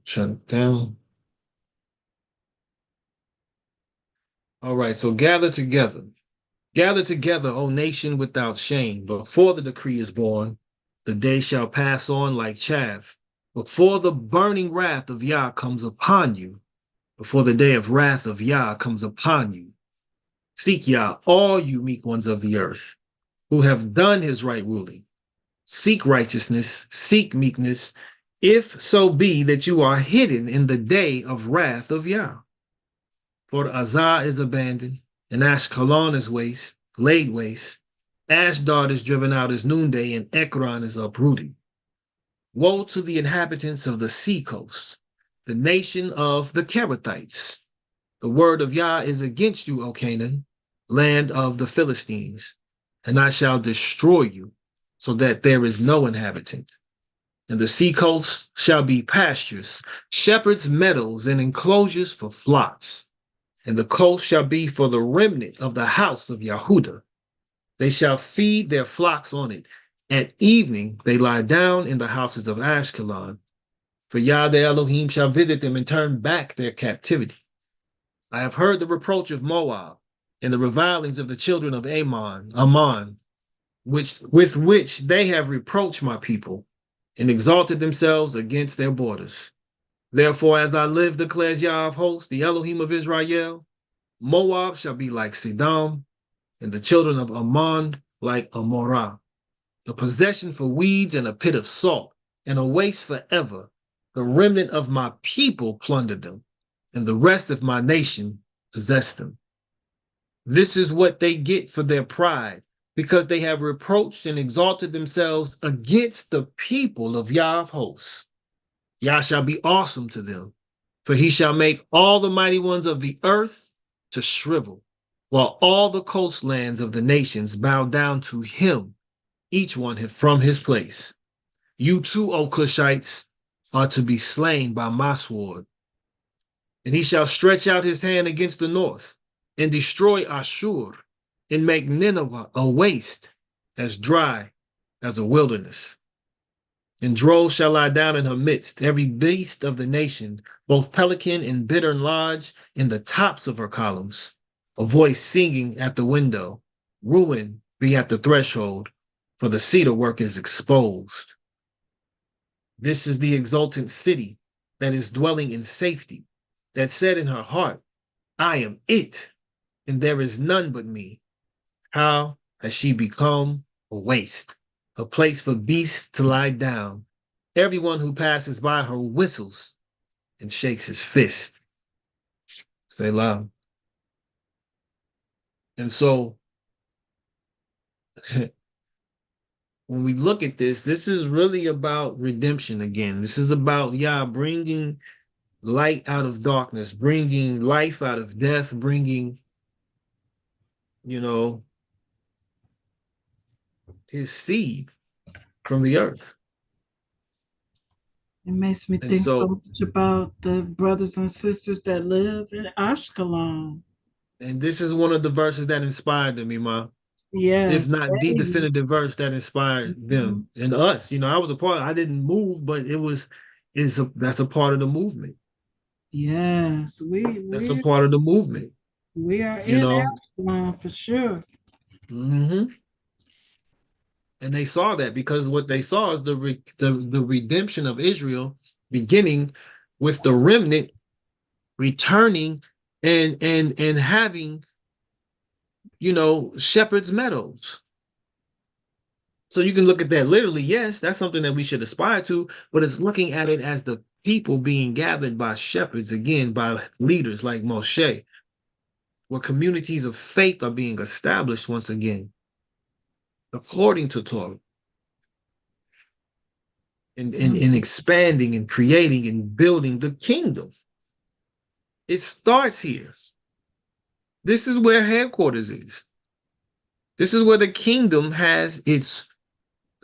Shut it down. All right, so gather together. Gather together, O nation without shame, before the decree is born. The day shall pass on like chaff, before the burning wrath of Yah comes upon you, before the day of wrath of Yah comes upon you. Seek Yah, all you meek ones of the earth, who have done his right ruling. Seek righteousness, seek meekness, if so be that you are hidden in the day of wrath of Yah. For Azah is abandoned, and Ashkelon is laid waste. Ashdod is driven out as noonday, and Ekron is uprooted. Woe to the inhabitants of the sea coast, the nation of the Kerethites. The word of Yah is against you, O Canaan, land of the Philistines, and I shall destroy you, so that there is no inhabitant. And the sea coast shall be pastures, shepherds' meadows, and enclosures for flocks. And the coast shall be for the remnant of the house of Yahudah. They shall feed their flocks on it. At evening they lie down in the houses of Ashkelon. For Yah the Elohim shall visit them and turn back their captivity. I have heard the reproach of Moab and the revilings of the children of Ammon, with which they have reproached my people and exalted themselves against their borders. Therefore, as I live, declares Yah of hosts, the Elohim of Israel, Moab shall be like Sedom, and the children of Ammon like Amorah, a possession for weeds and a pit of salt, and a waste forever. The remnant of my people plundered them, and the rest of my nation possessed them. This is what they get for their pride, because they have reproached and exalted themselves against the people of Yah of hosts. Yah shall be awesome to them, for he shall make all the mighty ones of the earth to shrivel, while all the coastlands of the nations bow down to him, each one from his place. You too, O Cushites, are to be slain by my sword. And he shall stretch out his hand against the north, and destroy Ashur, and make Nineveh a waste, as dry as a wilderness. And droves shall lie down in her midst, every beast of the nation, both pelican and bittern lodge in the tops of her columns. A voice singing at the window, ruin be at the threshold, for the cedar work is exposed. This is the exultant city that is dwelling in safety, that said in her heart, I am it, and there is none but me. How has she become a waste, a place for beasts to lie down? Everyone who passes by her whistles and shakes his fist. Say loud. And so when we look at this, this is really about redemption again. This is about Yah bringing light out of darkness, bringing life out of death, bringing, you know, his seed from the earth. It makes me And think so so, much about the brothers and sisters that live in Ashkelon. and this is one of the verses that inspired them, Imam. If Yes, not the they, definitive verse that inspired them and us. You know, I was a part, I didn't move, but that's a part of the movement. yes, That's a part of the movement, we are you in know. Ashkelon for sure. hmm And they saw that because what they saw is the redemption of Israel beginning with the remnant returning and having, shepherds meadows. So you can look at that literally, yes, that's something that we should aspire to, but it's looking at it as the people being gathered by shepherds, again, by leaders like Moshe, where communities of faith are being established once again, according to Torah, and expanding and creating and building the kingdom. It starts here. This is where headquarters is. This is where the kingdom has its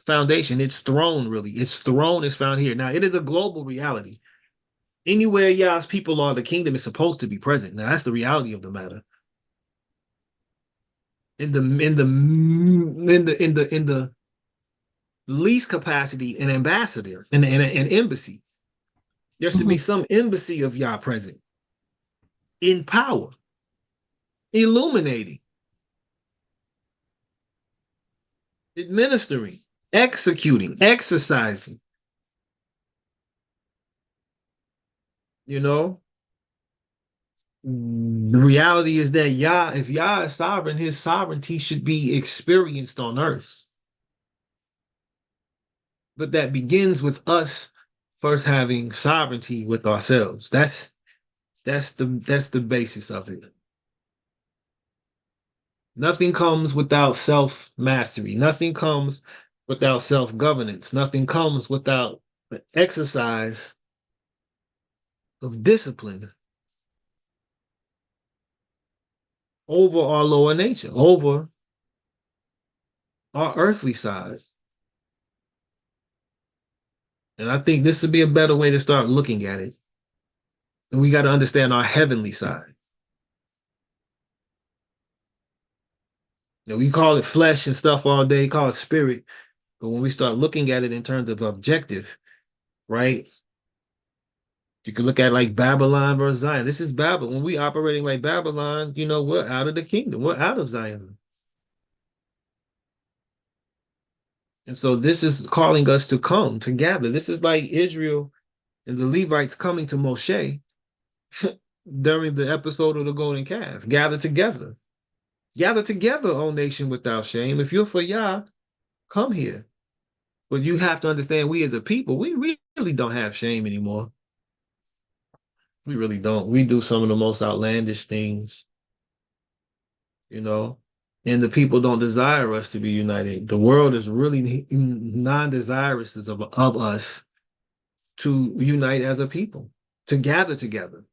foundation, its throne, really. Its throne is found here. Now, it is a global reality. Anywhere Yah's people are, the kingdom is supposed to be present. Now, that's the reality of the matter. In the in the least capacity an ambassador and an embassy. There should be Mhm. some embassy of Yah present in power, illuminating, administering, executing, exercising. You know, the reality is that Yah, if Yah is sovereign, his sovereignty should be experienced on earth. But that begins with us first having sovereignty with ourselves. That's the basis of it. Nothing comes without self mastery. Nothing comes without self governance. Nothing comes without the exercise of discipline over our lower nature, over our earthly side. And I think this would be a better way to start looking at it. And we got to understand our heavenly side. You know, we call it flesh and stuff all day, call it spirit. But when we start looking at it in terms of objective, right? You can look at like Babylon versus Zion. This is Babylon. When we operating like Babylon, you know, we're out of the kingdom. We're out of Zion. And so this is calling us to come together. This is like Israel and the Levites coming to Moshe during the episode of the golden calf. Gather together. Gather together, O nation without shame. If you're for Yah, come here. But you have to understand, we as a people, we really don't have shame anymore. We really don't. We do some of the most outlandish things, you know, and the people don't desire us to be united. The world is really non-desirous of us to unite as a people, to gather together.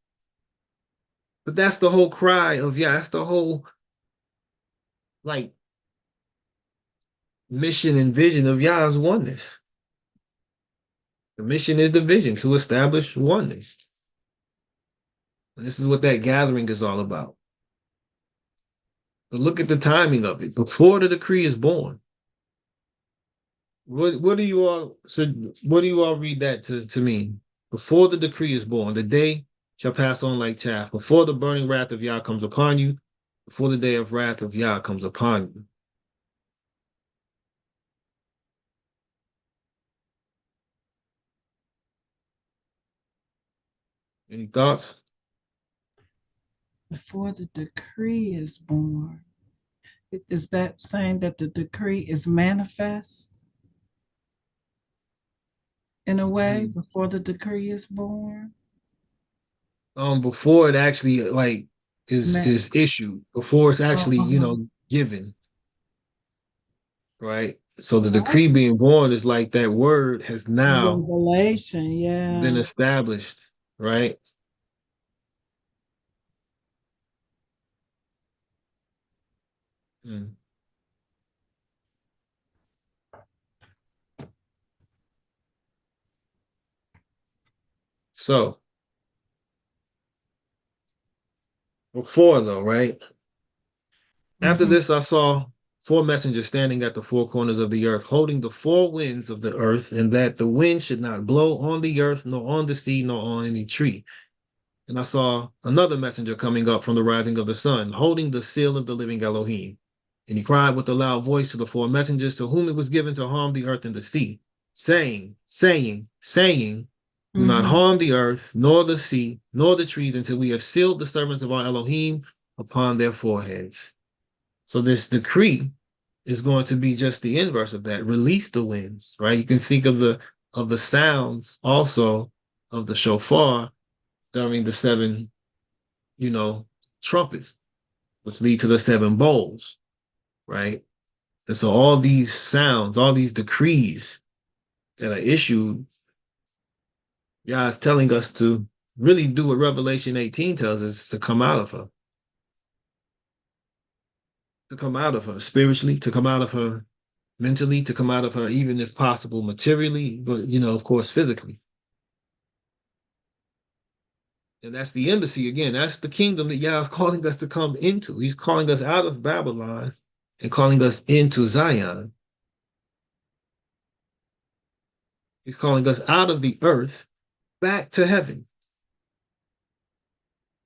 But that's the whole cry of, yeah, that's the whole like mission and vision of Yah's oneness. The mission is the vision to establish oneness. And this is what that gathering is all about. But look at the timing of it. Before the decree is born. What do you all what do you all read that to mean? Before the decree is born, the day shall pass on like chaff. Before the burning wrath of Yah comes upon you, before the day of wrath of Yah comes upon you. Any thoughts? Before the decree is born. Is that saying that the decree is manifest in a way Mm. before the decree is born? Before it actually like Man, is issued, before it's actually, you uh-huh. know, given, right? So the decree being born is like that word has now Revelation, been yeah. established, right? Mm. So before though, right? After Mm-hmm. this, I saw four messengers standing at the four corners of the earth, holding the four winds of the earth, and that the wind should not blow on the earth, nor on the sea, nor on any tree. And I saw another messenger coming up from the rising of the sun, holding the seal of the living Elohim. And he cried with a loud voice to the four messengers to whom it was given to harm the earth and the sea, saying, do not Mm-hmm. harm the earth, nor the sea, nor the trees until we have sealed the servants of our Elohim upon their foreheads. So this decree is going to be just the inverse of that. Release the winds, right? You can think of the sounds also of the shofar during the seven, you know, trumpets, which lead to the seven bowls, right? And so all these sounds, all these decrees that are issued, Yah is telling us to really do what Revelation 18 tells us to come out of her, to come out of her spiritually, to come out of her mentally, to come out of her, even if possible, materially, but, you know, of course, physically. And that's the embassy again. That's the kingdom that Yah is calling us to come into. He's calling us out of Babylon and calling us into Zion. He's calling us out of the earth back to heaven.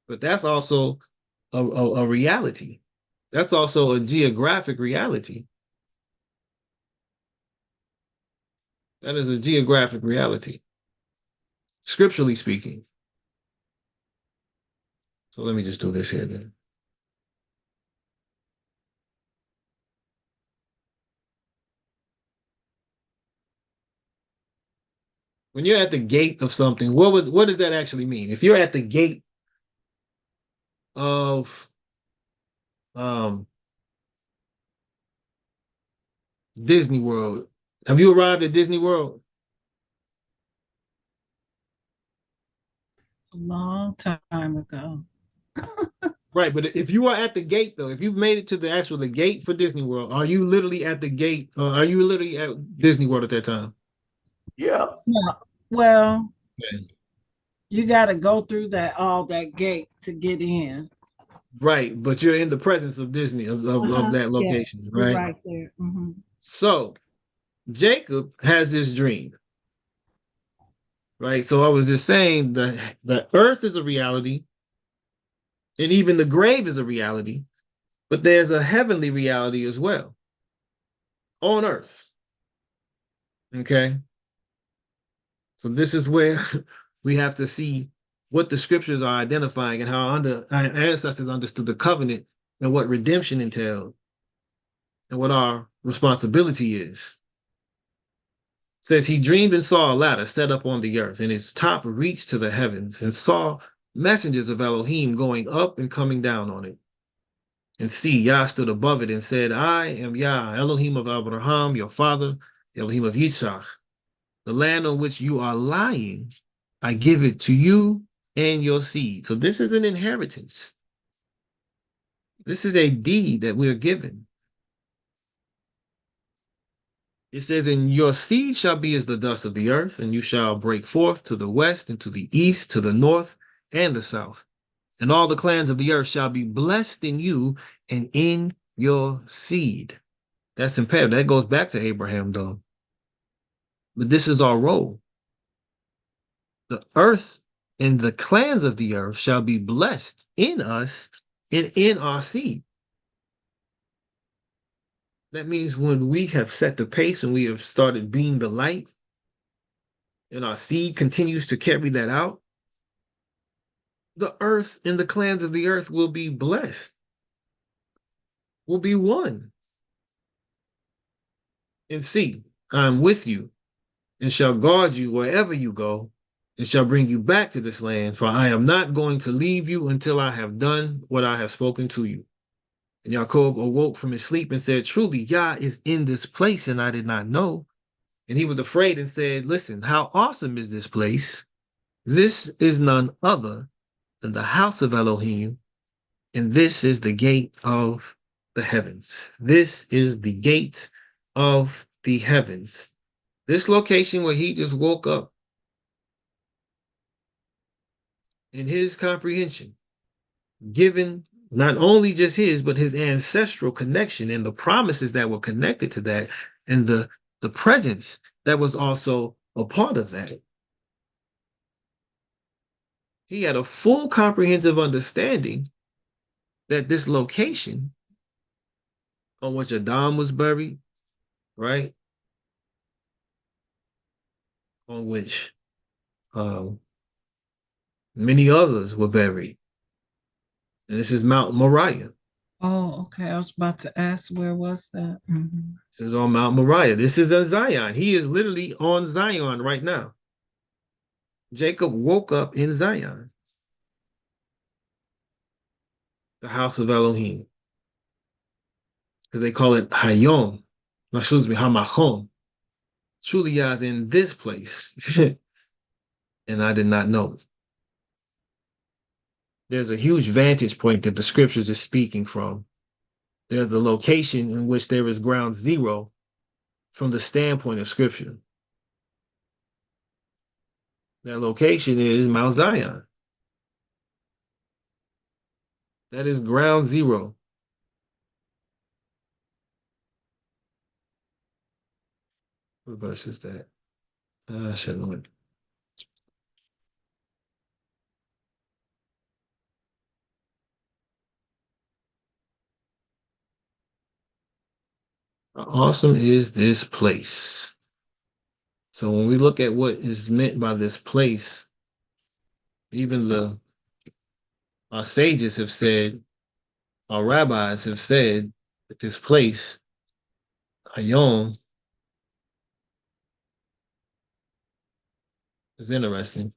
But that's also a reality. That's also a geographic reality. That is a geographic reality, scripturally speaking. So let me just do this here then. When you're at the gate of something, what does that actually mean? If you're at the gate of um, Disney World, have you arrived at Disney World? A long time ago. Right, but if you are at the gate though, if you've made it to the gate for Disney World, are you literally at the gate? Are you literally at Disney World at that time? Yeah. Yeah. Well, Okay. you got to go through that gate to get in. Right, but you're in the presence of Disney of that Yes, location, you're right? right there. Mm-hmm. So Jacob has this dream, right? So I was just saying the earth is a reality, and even the grave is a reality, but there's a heavenly reality as well on earth. Okay. So this is where we have to see what the scriptures are identifying and how our ancestors understood the covenant and what redemption entailed and what our responsibility is. It says he dreamed and saw a ladder set up on the earth, and its top reached to the heavens, and saw messengers of Elohim going up and coming down on it. And see, Yah stood above it and said, I am Yah, Elohim of Abraham, your father, Elohim of Yitzhak. The land on which you are lying, I give it to you and your seed. So this is an inheritance. This is a deed that we're given. It says, and your seed shall be as the dust of the earth, and you shall break forth to the west and to the east, to the north and the south. And all the clans of the earth shall be blessed in you and in your seed. That's imperative. That goes back to Abraham, though. But this is our role. The earth and the clans of the earth shall be blessed in us and in our seed. That means when we have set the pace and we have started being the light, and our seed continues to carry that out, the earth and the clans of the earth will be blessed, will be one. And see, I'm with you and shall guard you wherever you go and shall bring you back to this land, for I am not going to leave you until I have done what I have spoken to you. And Jacob awoke from his sleep and said, truly, Yah is in this place, and I did not know. And he was afraid and said, listen, how awesome is this place? This is none other than the house of Elohim, and this is the gate of the heavens. This is the gate of the heavens. This location where he just woke up, in his comprehension, given not only just his, but his ancestral connection and the promises that were connected to that, and the presence that was also a part of that. He had a full comprehensive understanding that this location on which Adam was buried, right? On which many others were buried. And this is Mount Moriah. Oh, okay. I was about to ask, where was that? Mm-hmm. This is on Mount Moriah. This is in Zion. He is literally on Zion right now. Jacob woke up in Zion, the house of Elohim, because they call it Hayom. No, excuse me, Hamachom. Truly, Yah's in this place, and I did not know. There's a huge vantage point that the scriptures is speaking from. There's a location in which there is ground zero from the standpoint of scripture. That location is Mount Zion. That is ground zero. What verse is that? I should know it. How awesome is this place? So when we look at what is meant by this place, even our sages have said, our rabbis have said that this place, Hayom, is interesting.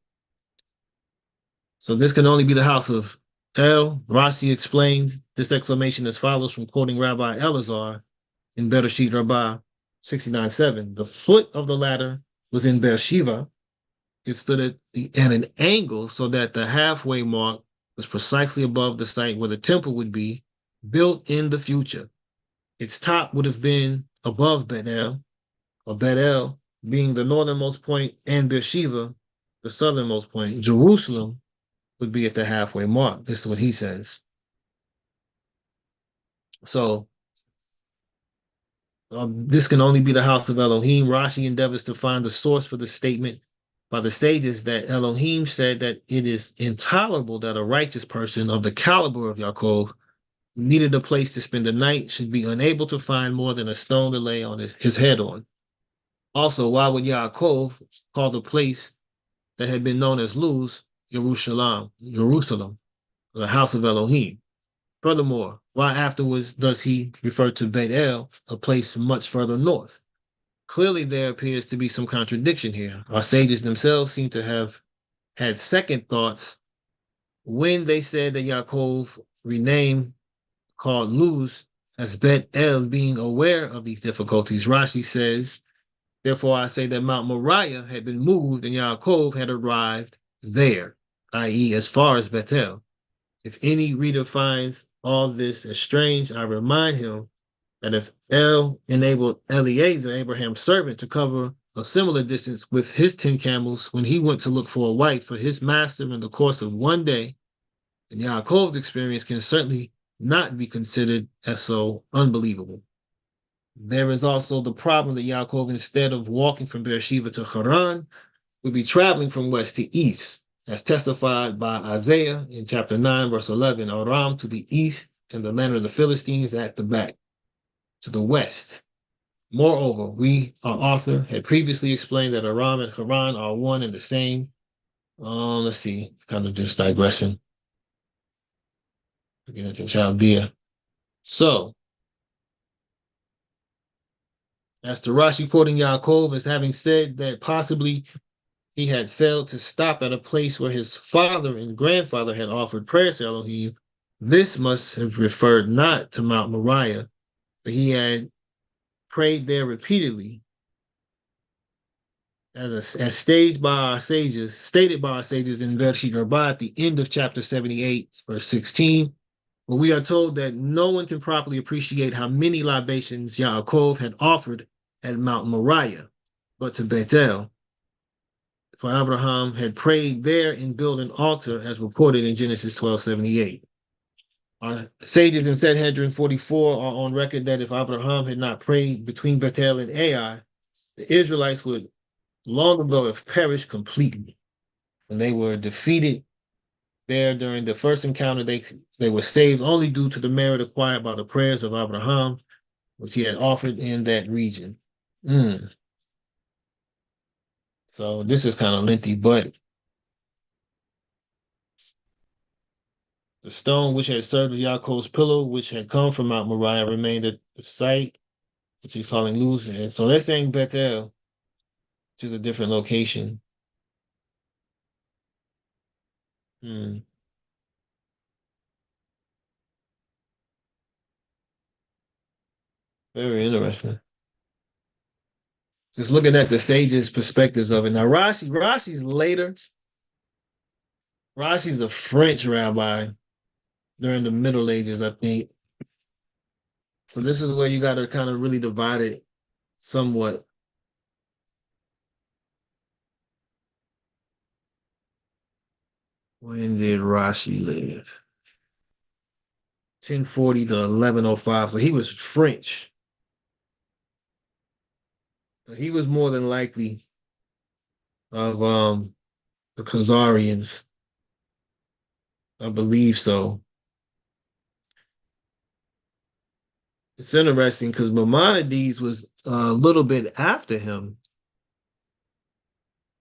So this can only be the house of El. Rashi explains this exclamation as follows from quoting Rabbi Elazar in Bereshit Rabbah 69:7. The foot of the ladder was in Beersheba. It stood at an angle so that the halfway mark was precisely above the site where the temple would be built in the future. Its top would have been above Bethel, or Bethel being the northernmost point, and Beersheba, the southernmost point. Jerusalem would be at the halfway mark. This is what he says. So this can only be the house of Elohim. Rashi endeavors to find the source for the statement by the sages that Elohim said that it is intolerable that a righteous person of the caliber of Yaakov who needed a place to spend the night should be unable to find more than a stone to lay on his head on. Also, why would Yaakov call the place that had been known as Luz Jerusalem, the house of Elohim? Furthermore, why afterwards does he refer to Beit El, a place much further north? Clearly, there appears to be some contradiction here. Our sages themselves seem to have had second thoughts when they said that Yaakov renamed called Luz as Bet El, being aware of these difficulties. Rashi says, therefore I say that Mount Moriah had been moved and Yaakov had arrived there, i.e., as far as Bethel. If any reader finds all this as strange, I remind him that if El enabled Eliezer, Abraham's servant, to cover a similar distance with his 10 camels when he went to look for a wife for his master in the course of one day, then Yaakov's experience can certainly not be considered as so unbelievable. There is also the problem that Yaakov, instead of walking from Beersheba to Haran, would be traveling from west to east, as testified by Isaiah in chapter 9, verse 11, Aram to the east and the land of the Philistines at the back, to the west. Moreover, our author, had previously explained that Aram and Haran are one and the same. Let's see, it's kind of just digression. Get into Chaldea. So, as to Rashi quoting Yaakov as having said that possibly he had failed to stop at a place where his father and grandfather had offered prayers to Elohim, this must have referred not to Mount Moriah, but he had prayed there repeatedly, as stated by our sages in Bereshit Rabbah at the end of chapter 78, verse 16, where we are told that no one can properly appreciate how many libations Yaakov had offered at Mount Moriah, but to Bethel. For Abraham had prayed there and built an altar, as reported in Genesis 12:78. Our sages in Sanhedrin 44 are on record that if Abraham had not prayed between Bethel and Ai, the Israelites would long ago have perished completely. When they were defeated there during the first encounter, they were saved only due to the merit acquired by the prayers of Abraham, which he had offered in that region. So this is kind of lengthy, but the stone which had served as Yaakov's pillow, which had come from Mount Moriah, remained at the site, which he's calling Luz. And so they're saying Bethel, which is a different location. Hmm. Very interesting. Just looking at the sages' perspectives of it. Now, Rashi's later. Rashi's a French rabbi during the Middle Ages, I think. So this is where you got to kind of really divide it somewhat. When did Rashi live? 1040 to 1105. So he was French. He was more than likely of the Khazarians. I believe so. It's interesting because Maimonides was a little bit after him.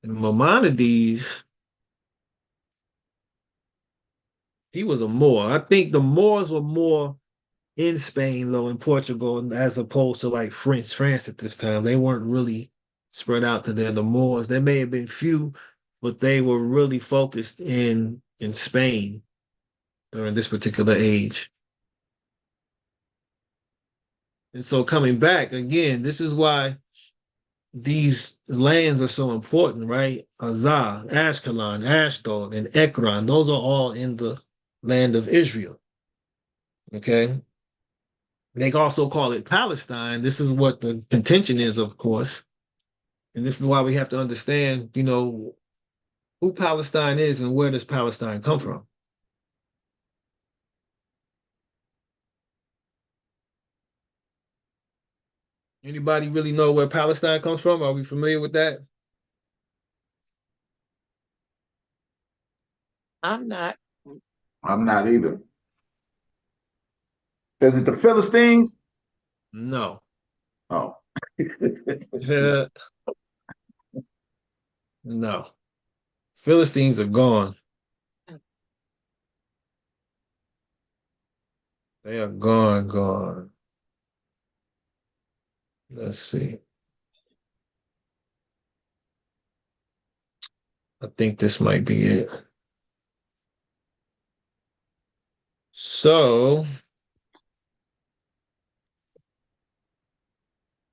And Maimonides, he was a Moor. I think the Moors were more in Spain, though, in Portugal, as opposed to like France at this time. They weren't really spread out to there. The Moors, there may have been few, but they were really focused in Spain during this particular age. And so coming back again, this is why these lands are so important, right? Azah, Ashkelon, Ashdod, and Ekron, those are all in the land of Israel. Okay. They also call it Palestine. This is what the contention is, of course. And this is why we have to understand, who Palestine is and where does Palestine come from. Anybody really know where Palestine comes from? Are we familiar with that? I'm not. I'm not either. Is it the Philistines? No. Oh. No. Philistines are gone. They are gone, gone. Let's see. I think this might be it. So,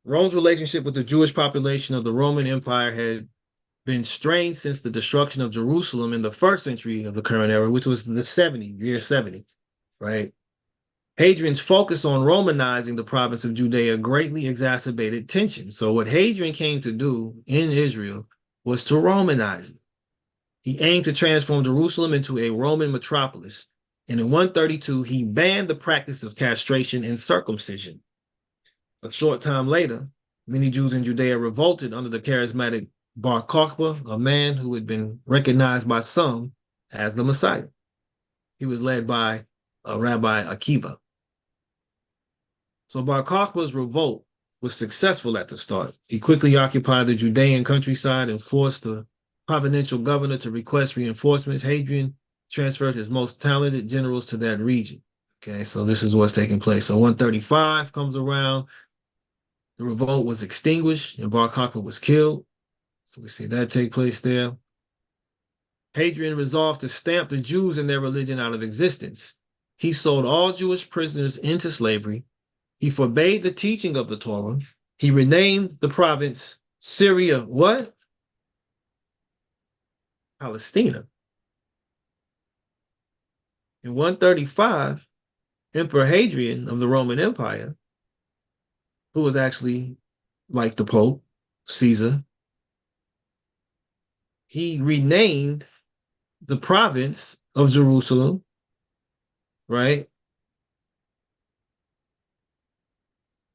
Rome's relationship with the Jewish population of the Roman Empire had been strained since the destruction of Jerusalem in the first century of the current era, which was year 70, right? Hadrian's focus on Romanizing the province of Judea greatly exacerbated tension. So, what Hadrian came to do in Israel was to Romanize it. He aimed to transform Jerusalem into a Roman metropolis. And in 132, he banned the practice of castration and circumcision. A short time later, many Jews in Judea revolted under the charismatic Bar Kokhba, a man who had been recognized by some as the Messiah. He was led by Rabbi Akiva. So Bar Kokhba's revolt was successful at the start. He quickly occupied the Judean countryside and forced the provincial governor to request reinforcements. Hadrian transferred his most talented generals to that region. Okay, so this is what's taking place. So 135 comes around. The revolt was extinguished and Bar Kokhba was killed. So we see that take place there. Hadrian resolved to stamp the Jews and their religion out of existence. He sold all Jewish prisoners into slavery. He forbade the teaching of the Torah. He renamed the province Syria, what? Palestina. In 135, Emperor Hadrian of the Roman Empire, who was actually like the Pope, Caesar, he renamed the province of Jerusalem, right?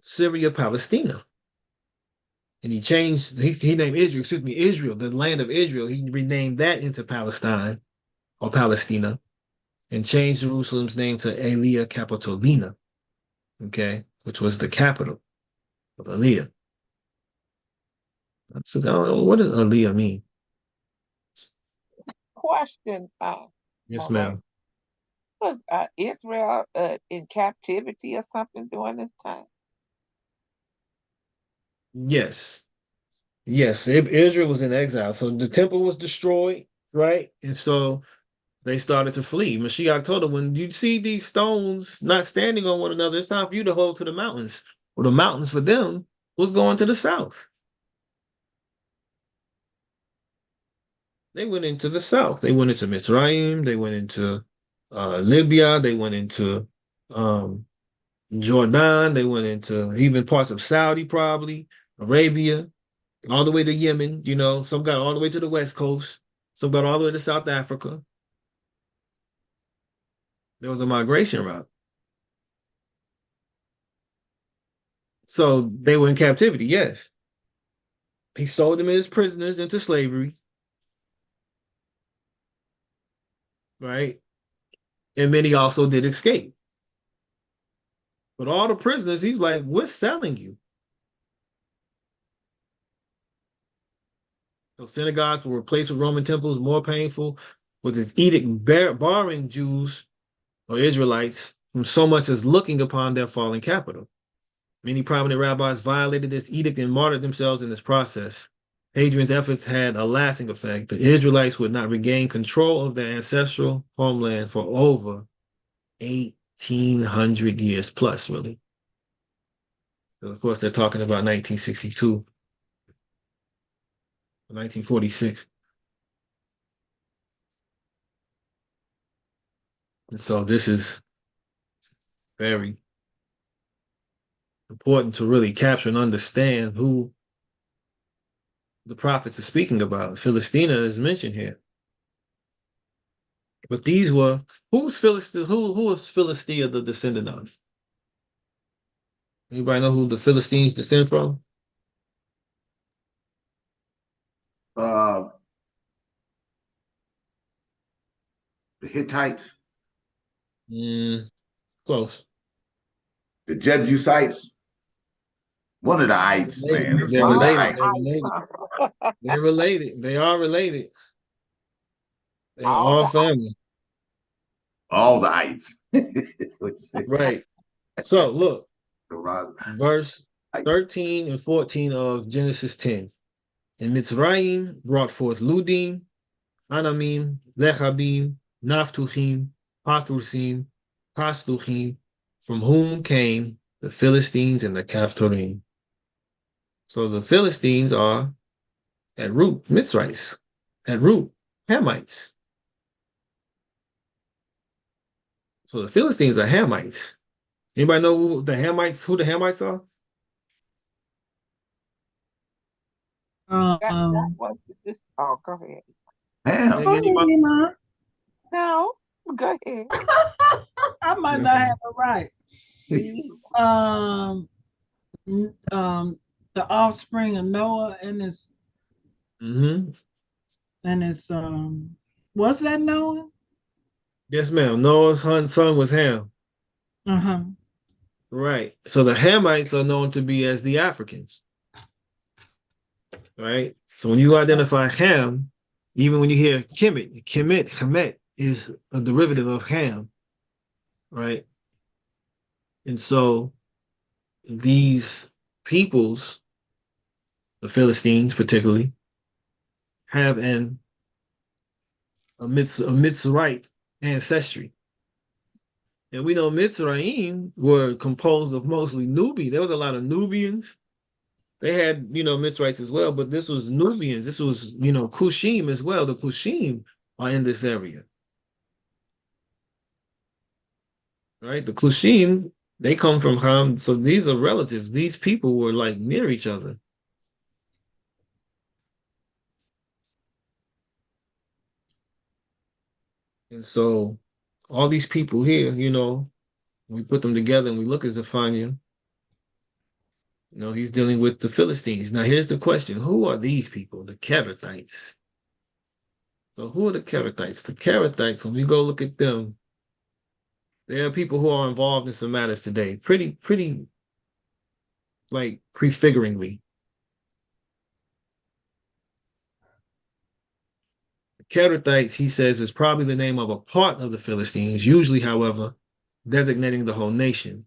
Syria, Palestina. And he named Israel, the land of Israel. He renamed that into Palestine or Palestina and changed Jerusalem's name to Aelia Capitolina, okay, which was the capital of Aelia. So, what does Aelia mean? Question, Yes, Moray. ma'am. Was Israel in captivity or something during this time? Yes. Yes, Israel was in exile. So the temple was destroyed, right? And so they started to flee. Mashiach told them, when you see these stones not standing on one another, it's time for you to hold to the mountains. Well, the mountains for them was going to the south. They went into the south. They went into Mitzrayim. They went into Libya. They went into um, Jordan. They went into even parts of Saudi, probably Arabia, all the way to Yemen. Some got all the way to the West Coast. Some got all the way to South Africa. There was a migration route. So they were in captivity, yes. he sold them as prisoners into slavery, right? And many also did escape. But all the prisoners, he's like, we're selling you. So synagogues were replaced with Roman temples. More painful was his edict barring Jews or Israelites from so much as looking upon their fallen capital. Many prominent rabbis violated this edict and martyred themselves in this process. Hadrian's efforts had a lasting effect. The Israelites would not regain control of their ancestral homeland for over 1,800 years plus, really. So of course, they're talking about 1962, 1946. And so this is very important to really capture and understand who the prophets are speaking about. Philistina is mentioned here. But these were who's Philistia? Who is Philistia the descendant of? Anybody know who the Philistines descend from? Uh, the Hittites, Mm, close. the Jebusites, one of the ites, man. It's They're one of the All related. ites. They're the related. ice, They're related. They are related. They are all all the family. All the ites. What you say? Right. So look, The right verse ites. 13 and 14 of Genesis 10. And Mitzrayim brought forth Ludim, Anamim, Lechabim, Naphtuchim, Pathrusim, Pastuchim, from whom came the Philistines and the Caphtorim. So the Philistines are at root Mitzrites, at root Hamites. So the Philistines are Hamites. Anybody know who the Hamites are? that Um, was this. Oh, go ahead. Ham. Nigga, go ahead, anybody? Nima. No, go ahead. I might not have it right. See, Um, the offspring of Noah and Mm-hmm. his was that Noah? Yes, ma'am. Noah's son was Ham. Uh-huh. Right. So the Hamites are known to be as the Africans. Right. So when you identify Ham, even when you hear Kemet is a derivative of Ham. Right. And so these peoples, the Philistines particularly, have a Mitzrite ancestry. And we know Mitzrayim were composed of mostly Nubi. There was a lot of Nubians. They had, Mitzrites as well, but this was Nubians. This was, Kushim as well. The Kushim are in this area, right? The Kushim, they come from Ham. So these are relatives. These people were like near each other. And so all these people here, we put them together and we look at Zephaniah. He's dealing with the Philistines. Now, here's the question. Who are these people? The Kerethites. So who are the Kerethites? The Kerethites, when we go look at them, there are people who are involved in some matters today, pretty like prefiguringly. Kerethites, he says, is probably the name of a part of the Philistines, usually, however, designating the whole nation,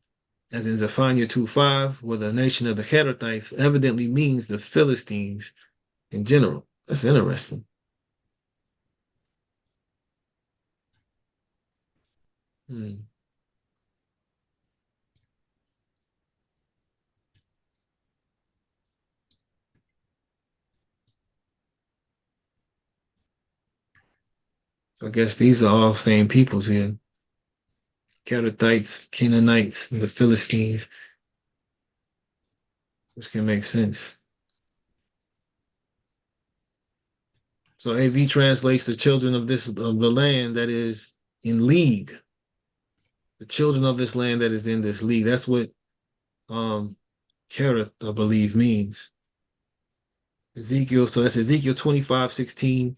as in Zephaniah 2:5, where the nation of the Kerethites evidently means the Philistines in general. That's interesting. Hmm. So I guess these are all same peoples here. Kerethites, Canaanites, and the Philistines, which can make sense. So AV translates the children of the land that is in league. The children of this land that is in this league. That's what Kereth, I believe, means. Ezekiel, so that's Ezekiel 25, 16,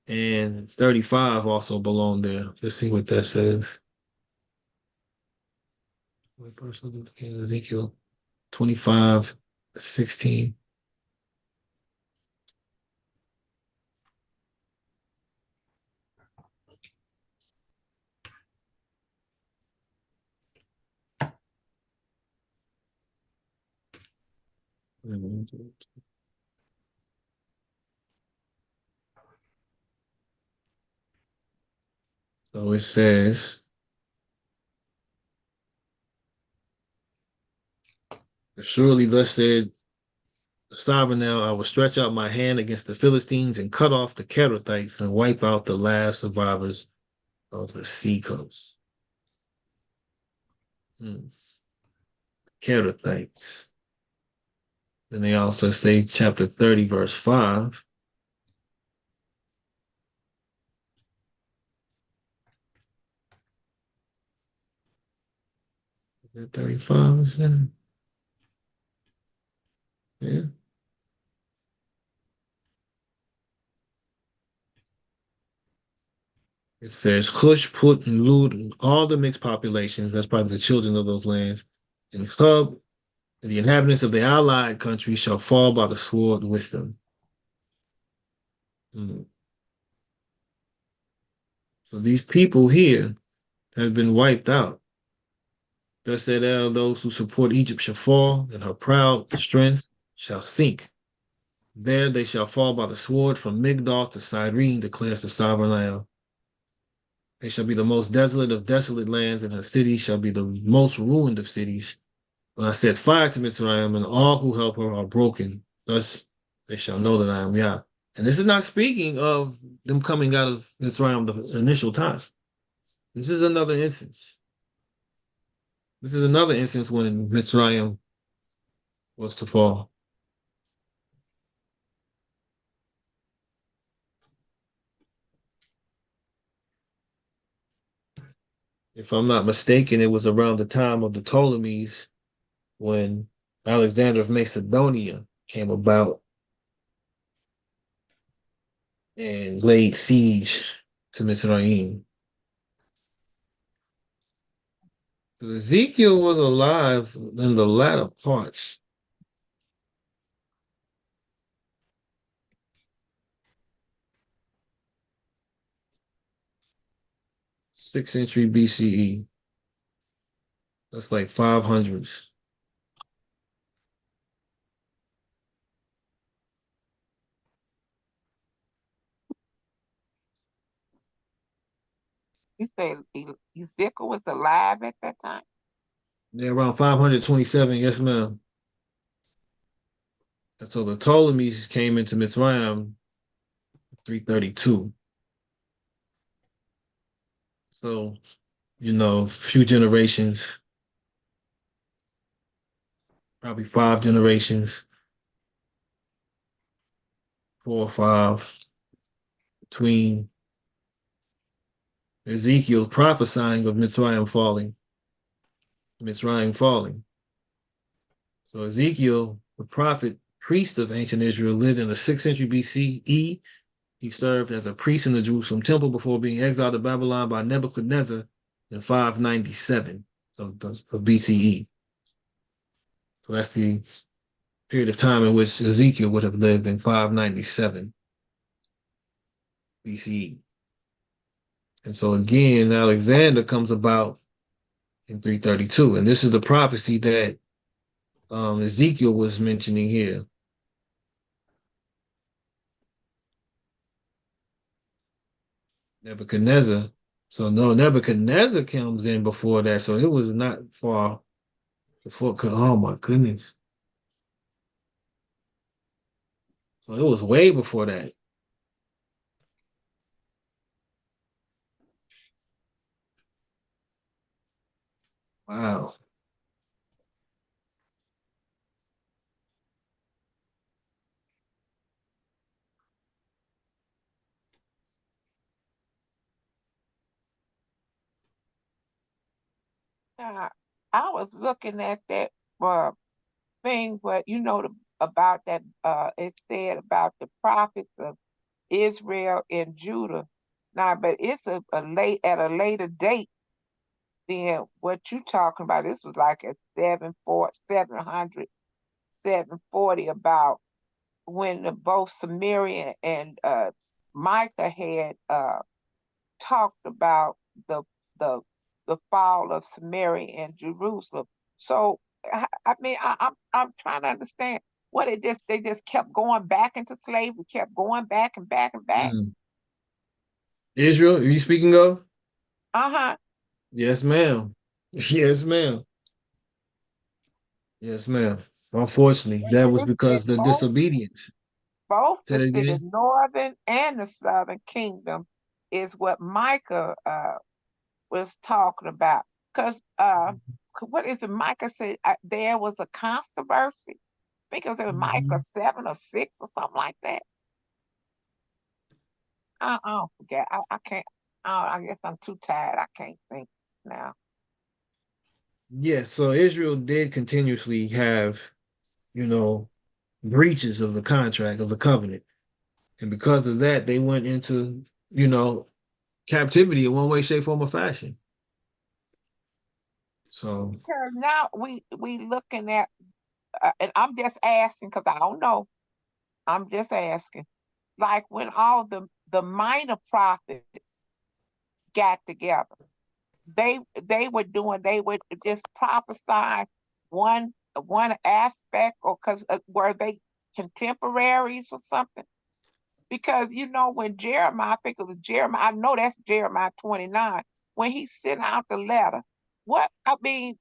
and 35 also belong there. Let's see what that says. Ezekiel 25, 16. So it says, surely thus said the sovereign, now I will stretch out my hand against the Philistines and cut off the Kerethites and wipe out the last survivors of the seacoast. Kerethites. Then they also say chapter 30, verse 5. Is that 35? Is that? Yeah. It says Cush, Put, and Lud, and all the mixed populations, that's probably the children of those lands, and Hub, and the inhabitants of the allied countries shall fall by the sword with them. So these people here have been wiped out. Thus said El, those who support Egypt shall fall, and her proud strength shall sink. There they shall fall by the sword from Migdol to Cyrene, declares the sovereign El. They shall be the most desolate of desolate lands, and her cities shall be the most ruined of cities. When I set fire to Mitzrayim, and all who help her are broken, thus they shall know that I am Yah. And this is not speaking of them coming out of Mitzrayim the initial time. This is another instance. This is another instance when Mitzrayim was to fall. If I'm not mistaken, it was around the time of the Ptolemies when Alexander of Macedonia came about and laid siege to Mitzrayim. Ezekiel was alive in the latter parts. Sixth century BCE. That's like 500s. You say Ezekiel was alive at that time? Yeah, around 527, yes, ma'am. And so the Ptolemies came into Mitzrayim 332. So, a few generations, probably 5 generations, 4 or 5, between Ezekiel prophesying of Mitzrayim falling. So Ezekiel, the prophet, priest of ancient Israel, lived in the 6th century BCE. He served as a priest in the Jerusalem temple before being exiled to Babylon by Nebuchadnezzar in 597 of BCE. So that's the period of time in which Ezekiel would have lived in 597 BCE. And so again, Alexander comes about in 332. And this is the prophecy that Ezekiel was mentioning here. Nebuchadnezzar. So no, Nebuchadnezzar comes in before that. So it was not far before. Oh my goodness. So it was way before that. Wow. Uh, I was looking at that uh, thing, but about that. It said about the prophets of Israel and Judah. Now, but it's a late at a later date than what you talking about. This was like at 700, 740, about when both Samaria and Micah had talked about the the the fall of Samaria and Jerusalem. So I mean, I'm trying to understand what it just they just kept going back into slavery, kept going back and back and back. Mm. Israel, are you speaking of? Uh-huh. Yes, ma'am. Yes, ma'am. Yes, ma'am. Unfortunately, that was It said because the disobedience. both Say that the again. northern and the southern kingdom is what Micah was talking about. Because what is it? Micah said there was a controversy. I think it was in Micah Mhm. 7 or 6 or something like that. I don't forget. I can't. I guess I'm too tired. I can't think now. Yes, so Israel did continuously have, you know, breaches of the contract of the covenant. And because of that, they went into, you know, captivity in one way, shape, form, or fashion. So, Because now we looking at, and I'm just asking because I don't know. I'm just asking. Like when all the minor prophets got together, they would just prophesy one aspect, or because were they contemporaries or something? Because when Jeremiah, I think it was Jeremiah, I know that's Jeremiah 29, when he sent out the letter. What I mean,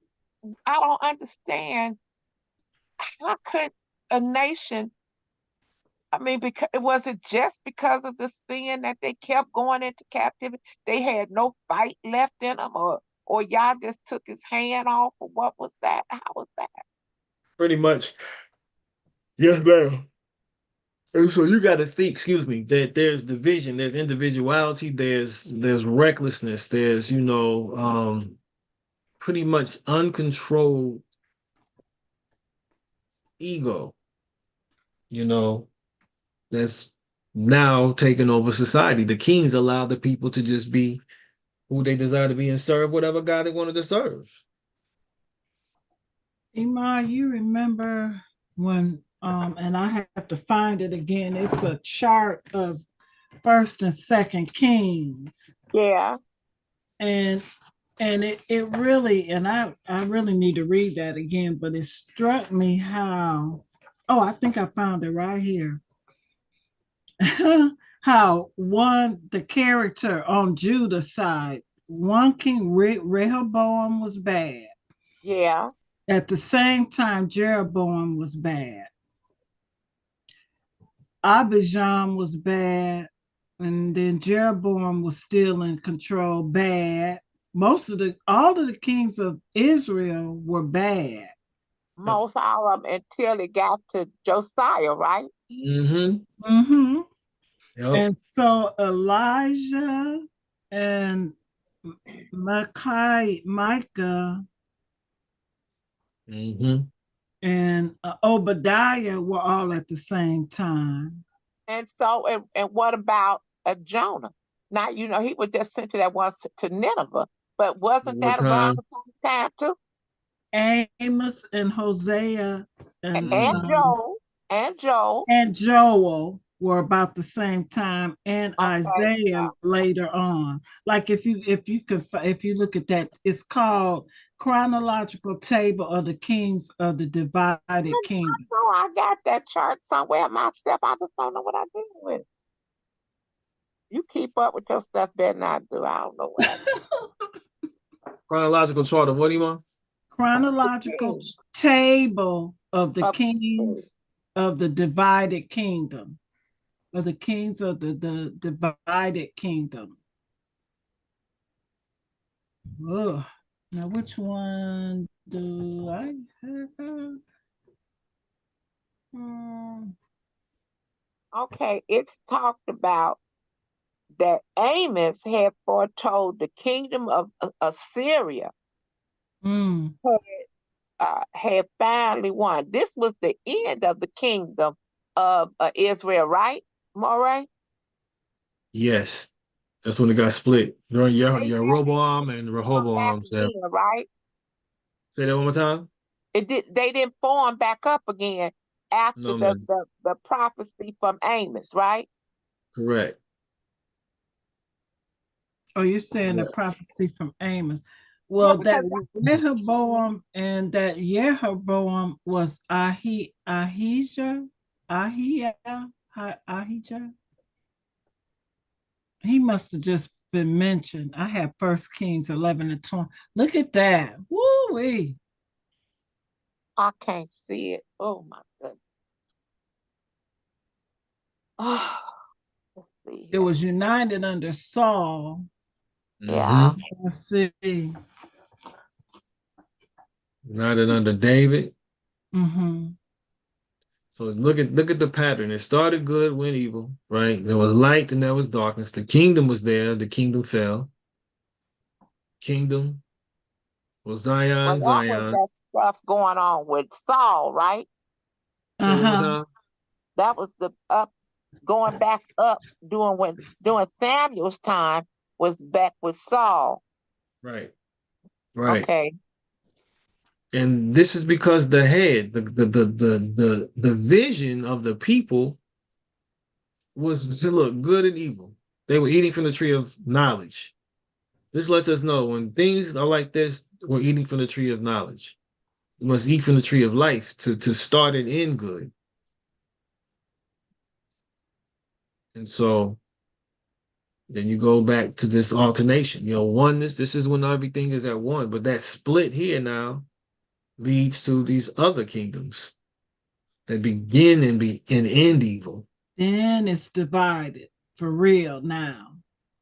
I don't understand how could a nation, I mean, because was it just because of the sin that they kept going into captivity? They had no fight left in them, or y'all just took his hand off, or what was that? How was that? pretty much, yes, ma'am. And so you got to think, excuse me, that there's division, there's individuality, there's recklessness, there's, pretty much uncontrolled ego, you know, that's now taking over society. The kings allow the people to just be who they desire to be and serve whatever God they wanted to serve. Imar, you remember when and I have to find it again. It's a chart of first and second kings. Yeah. And it really, and I really need to read that again, but it struck me how, oh, I think I found it right here. How the character on Judah's side, one king Rehoboam was bad. Yeah. At the same time, Jeroboam was bad. Abijam was bad, and then Jeroboam was still in control, bad. All of the kings of Israel were bad. Most all of them until it got to Josiah, right? Mm-hmm. Mm-hmm. Yep. And so Elijah and Micah Mm-hmm. and Obadiah were all at the same time. And so, and what about Jonah? Now, he was just sent to that one to Nineveh, but wasn't One that around time. the same time too? Amos and Hosea And Mm-hmm. Joel. and Joel were about the same time, and Okay. Isaiah later on. Like if you look at that, it's called chronological table of the kings of the divided kingdom. So I got that chart somewhere myself. I just don't know what I did with it. You keep up with your stuff better than I do. I don't know what I Chronological chart of what, Iman? Chronological did. table of the Of kings of the divided kingdom, of the kings of the divided kingdom. Ugh. Now, which one do I have? Okay, it's talked about that Amos had foretold the kingdom of Assyria Mm. had finally won. This was the end of the kingdom of Israel, right, Moray? Yes. That's when it got split during They never Jeroboam and formed back Rehoboam. Say again, right? that one more time. They didn't form back up again after No, man. the prophecy from Amos, right? Correct. Oh, you're saying the Correct. prophecy from Amos. Yeah, Well, that because Rehoboam and that Jeroboam was Ahijah, Ahijah. He must have just been mentioned. I have First Kings 11 and 20. Look at that. Woo-wee. I can't see it. Oh my goodness. Oh, let's see It here. was united under Saul. Yeah. Mm-hmm. Let's see. United under David. Mm-hmm. So look at the pattern. It started good, went evil, right? There was light and there was darkness. The kingdom was there, the kingdom fell. Kingdom was Well, Zion, that was Zion. that stuff going on with Saul, right? Say it one more Uh-huh. time. That was the up going back up during Samuel's time was back with Saul. Right, right. Okay. And this is because the head, the vision of the people was to look good and evil. They were eating from the tree of knowledge. This lets us know when things are like this, we're eating from the tree of knowledge. We must eat from the tree of life to start and end good. And so then you go back to this alternation, oneness. This is when everything is at one. But that split here now leads to these other kingdoms that begin and end evil. Then it's divided for real now.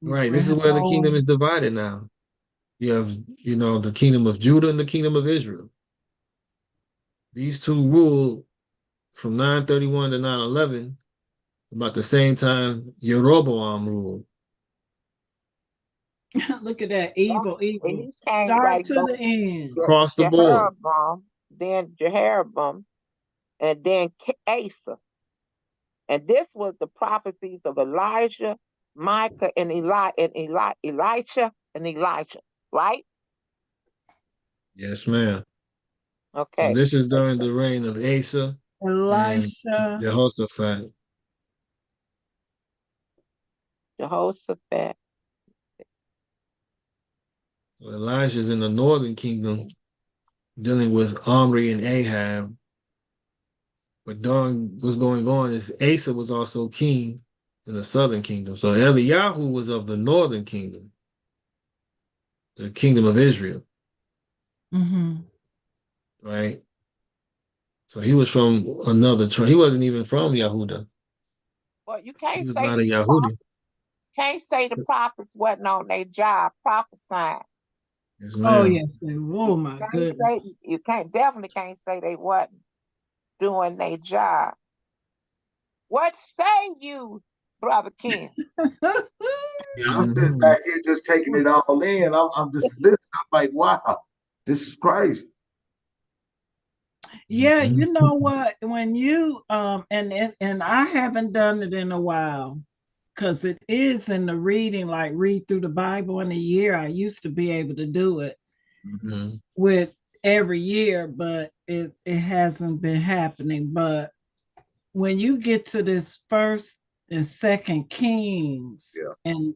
Right. This is where the kingdom Rehoboam. is divided now. You have, the kingdom of Judah and the kingdom of Israel. These two rule from 931 to 911, about the same time Jeroboam ruled. Look at that. Yeah. Evil, And evil. he came Start right to back the end. Across the board. Jehoram, then Jehoram, and then Asa. And this was the prophecies of Elijah, Micah, and Elisha and Elijah, right? Yes, ma'am. So Okay. this is during the reign of Asa and Elisha. Jehoshaphat. Jehoshaphat. So Elijah is in the northern kingdom dealing with Omri and Ahab. But during what's going on is Asa was also king in the southern kingdom. So Eliyahu was of the northern kingdom, the kingdom of Israel, Mm-hmm. right? So he was from another tribe. He wasn't even from Yahuda. Well, you He can't was say not a these Yahudi. prophets, can't say the prophets wasn't on their job prophesying. Yes, Oh, ma'am. yes. Oh, my Can't say goodness. you can't say they wasn't doing their job. What say you, Brother Ken? Yeah, I'm sitting Mhm. back here just taking it all in. I'm just listening. I'm like, wow, this is crazy. Yeah, Mhm. you know what? When you and I haven't done it in a while because it is in the reading, like read through the Bible in a year. I used to be able to do it Mhm. with every year, but it hasn't been happening. But when you get to this first and second Kings Yeah.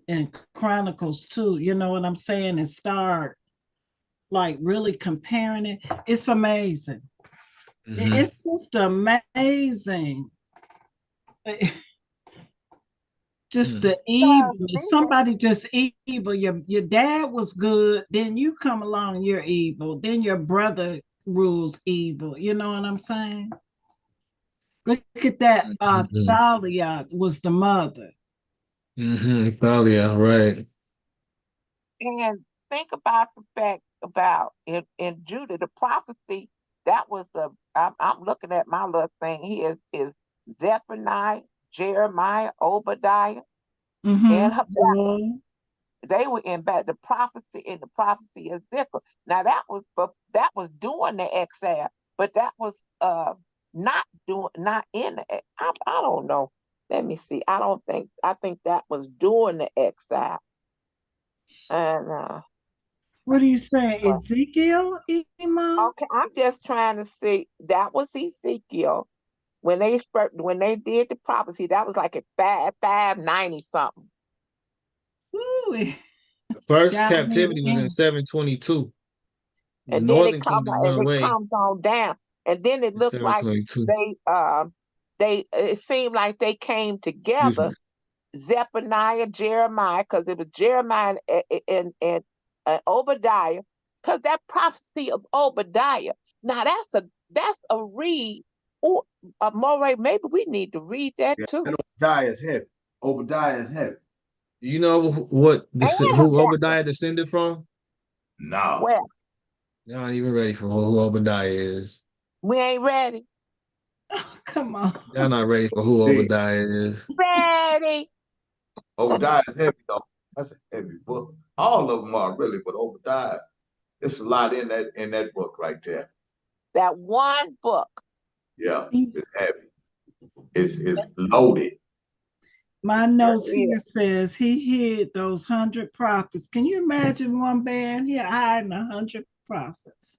and Chronicles too, you know what I'm saying, and start like really comparing it, it's amazing. Mhm. It's just amazing. Just Mhm. the evilness. Somebody just evil. Your dad was good, then you come along, you're evil. Then your brother rules evil. You know what I'm saying? Look at that. Mhm. Thalia was the mother. Mhm. Thalia, right. And think about the fact about in Judah, the prophecy that was I'm looking at my little thing here is Zephaniah, Jeremiah, Obadiah, and Mm-hmm. Habakkuk. Joel. They were in back the prophecy in the prophecy of Ezekiel. Now that was during the exile, but that was not in the I don't know. Let me see. I think that was during the exile. And What are you saying? well, Ezekiel, Ema? okay, I'm just trying to see. That was Ezekiel when they did the prophecy. That was like at 590 something. Ooh, The first got me captivity was in again. 722. The And then northern kingdom went it away comes on down, and then it in looked like 722. they it seemed like they came Excuse me. together, Zephaniah, Jeremiah, because it was Jeremiah and Obadiah, because that prophecy of Obadiah. Now that's a read. Or Moray, maybe we need to read that Yeah, too. and Obadiah is heavy. Obadiah is heavy. Do you know And who Obadiah descended from? No. well, Y'all not even ready for who Obadiah is. we ain't ready. Oh, come on. Y'all not ready for who See, Obadiah is. Ready. Obadiah is heavy though. That's a heavy book. All of them are really, but Obadiah, there's a lot in that book right there. That one book. Yeah, it's heavy. It's loaded. My Sure notes is. here says he hid those 100 prophets. Can you imagine one man here hiding 100 prophets?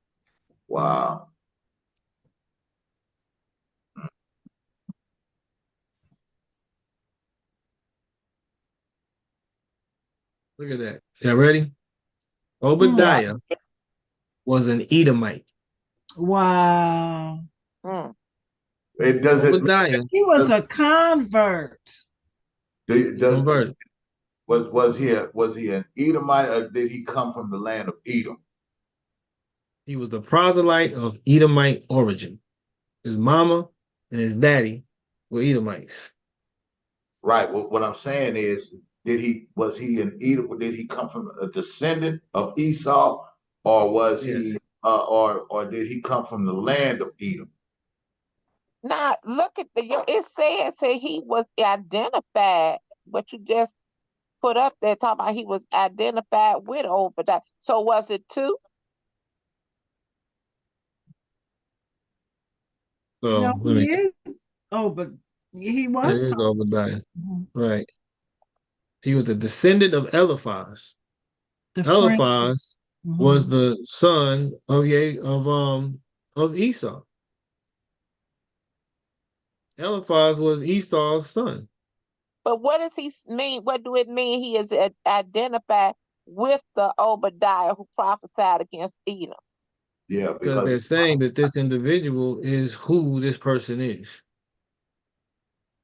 Wow. Look at that. Y'all ready? Yeah. Obadiah was an Edomite. Wow. Mm. It doesn't Obadiah He was a convert. does converted. was he an Edomite or did he come from the land of Edom? He was the proselyte of Edomite origin. His mama and his daddy were Edomites. Right. What I'm saying is, was he an Edom? Did he come from a descendant of Esau, or was he Yes. or did he come from the land of Edom? Now look at it says he was identified, what you just put up there talking about he was identified with Obadiah. So was it two? No, So let he me. is. Oh, but he It was is talking. Obadiah. Right. He was the descendant of Eliphaz. The Frank. Eliphaz was Mhm. the son of Esau. Eliphaz was Esau's son. But what does he mean? What do it mean he is identified with the Obadiah who prophesied against Edom? Yeah, Because because they're saying that this individual is who this person is.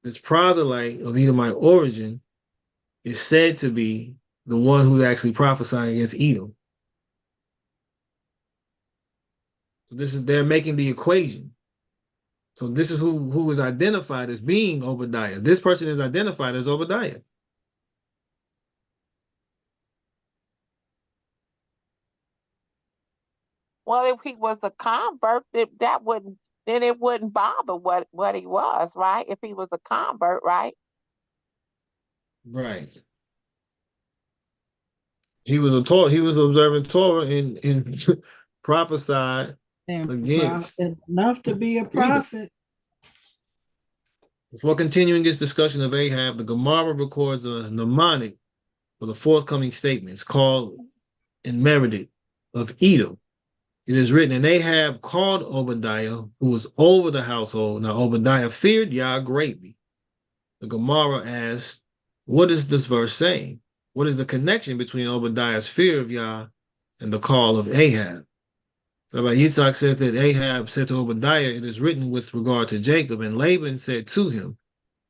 This proselyte of Edomite origin is said to be the one who's actually prophesying against Edom. So they're making the equation. So this is who is identified as being Obadiah. This person is identified as Obadiah. Well, if he was a convert, that wouldn't then it wouldn't bother what he was, right? If he was a convert, right? Right. He was observing Torah and prophesied And against enough to be a Edom. prophet. Before continuing this discussion of Ahab, the Gemara records a mnemonic for the forthcoming statements called in Meredith of Edom. It is written, and Ahab called Obadiah, who was over the household. Now Obadiah feared Yah greatly. The Gemara asks, what is this verse saying? What is the connection between Obadiah's fear of Yah and the call of Ahab? So Rabbi Yitzhak says that Ahab said to Obadiah, it is written with regard to Jacob, and Laban said to him,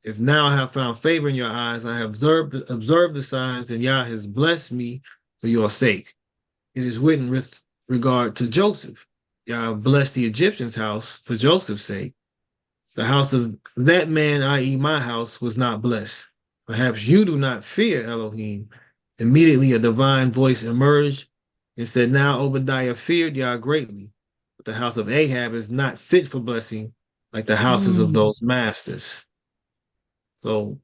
if now I have found favor in your eyes, I have observed the signs, and Yah has blessed me for your sake. It is written with regard to Joseph. Yah blessed the Egyptian's house for Joseph's sake. The house of that man, i.e., my house, was not blessed. Perhaps you do not fear Elohim. Immediately a divine voice emerged and said, now Obadiah feared Yah greatly, but the house of Ahab is not fit for blessing like the houses of Mm. those masters. So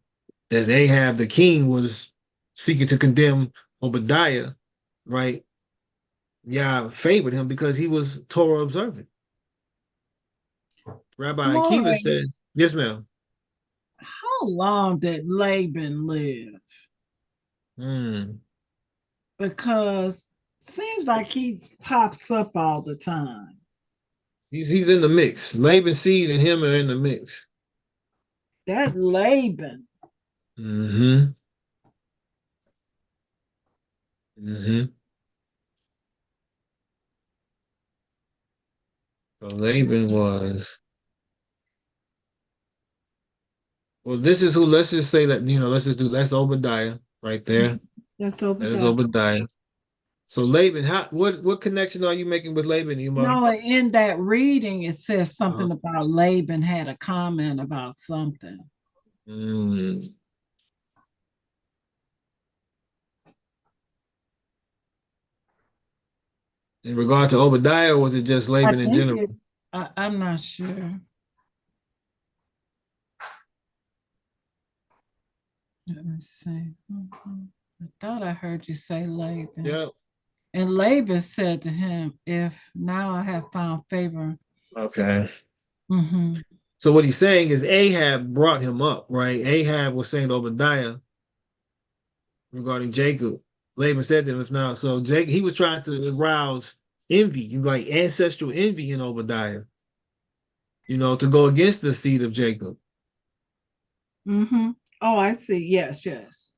as Ahab the king was seeking to condemn Obadiah, right? Yeah, favored him because he was Torah observant. Rabbi Akiva Maury, says, yes, ma'am. how long did Laban live? Hmm. Because seems like he pops up all the time. He's in the mix. Laban's seed and him are in the mix. That Laban. Mm-hmm. Mm-hmm. So Laban was, well, this is who, let's just say that, that's Obadiah right there. That's That is Obadiah. Obadiah. So Laban, what connection are you making with Laban, Imar? No, in that reading, it says Uh-huh. something about Laban had a comment about something. Mm. In regard to Obadiah, or was it just I Laban in think general? I'm not sure. Let me see. I thought I heard you say Laban. Yeah. And Laban said to him, if now I have found favor. Okay. Mm-hmm. So what he's saying is Ahab brought him up, right? Ahab was saying to Obadiah regarding Jacob. Laban said to him, if now, so Jacob, he was trying to arouse envy, like ancestral envy in Obadiah, to go against the seed of Jacob. Mm-hmm. Oh, I see. Yes, yes.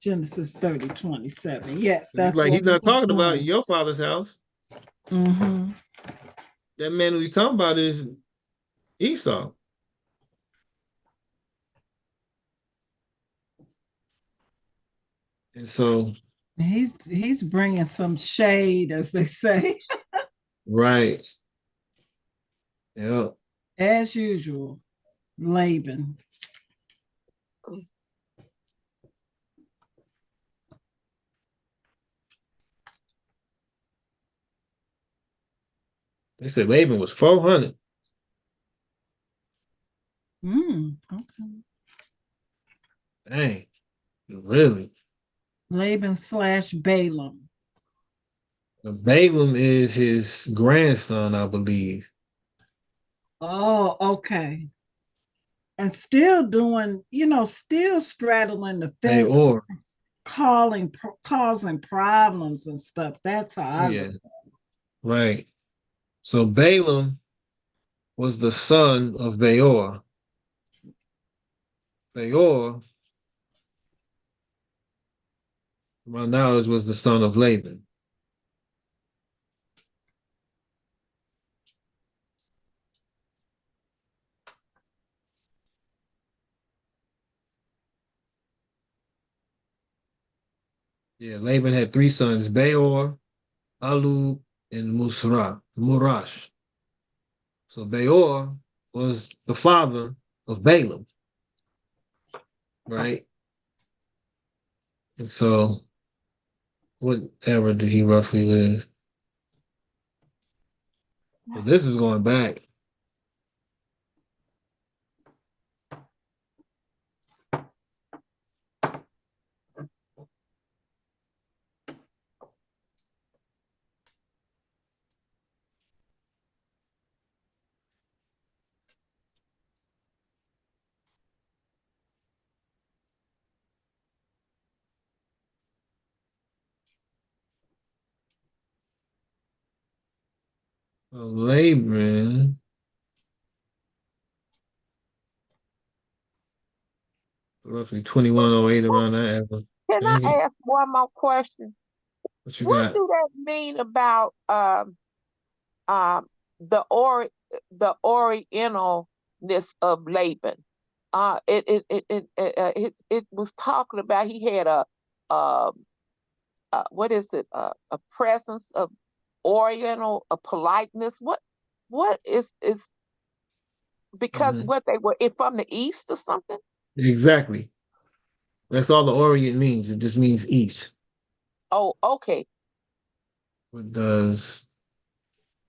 Genesis 30:27. Yes, He's that's like, what he's he not was talking about doing. your father's house. Mm-hmm. That man who he's talking about is Esau. And so, He's bringing some shade, as they say, right. Yeah. as usual. Laban. They said Laban was 400. Okay. Dang. Really? Laban slash Balaam. Balaam is his grandson, I believe. Oh, okay. And still doing, still straddling the fence, Or, causing problems and stuff. That's how oh I yeah, look. right. So Balaam was the son of Beor. Beor, to my knowledge, was the son of Laban. Yeah, Laban had three sons, Beor, Alub, and Murash. So Beor was the father of Balaam, right? And so, what era did he roughly live? So this is going back. Laban, roughly 2108 around that era. Can I Dang it. ask one more question? What you What got? do that mean about um the the Orientalness of Laban? It was talking about he had um what is it, a presence of Oriental, a politeness. What is because Mhm. what they were from the East or something? Exactly. That's all the Orient means. It just means east. Oh, okay. What does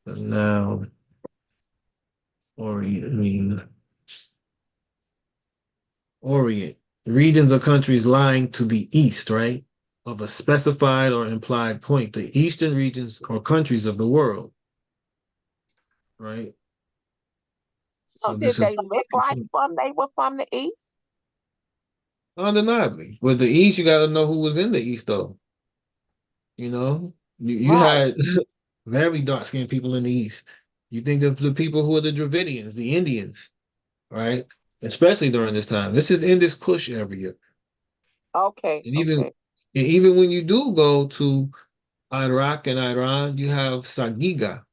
the noun Orient mean? Orient. Regions or countries lying to the east, right? of a specified or implied point, the eastern regions or countries of the world, right? So So did this is they look like they were from the east? undeniably. With the East, you got to know who was in the East, though. You know, you Right. had very dark skinned people in the East. You think of the people who are the Dravidians, the Indians, right? Especially during this time. This is in this Kush area. Okay. And even Okay. and even when you do go to Iraq and Iran, you have Sagiga.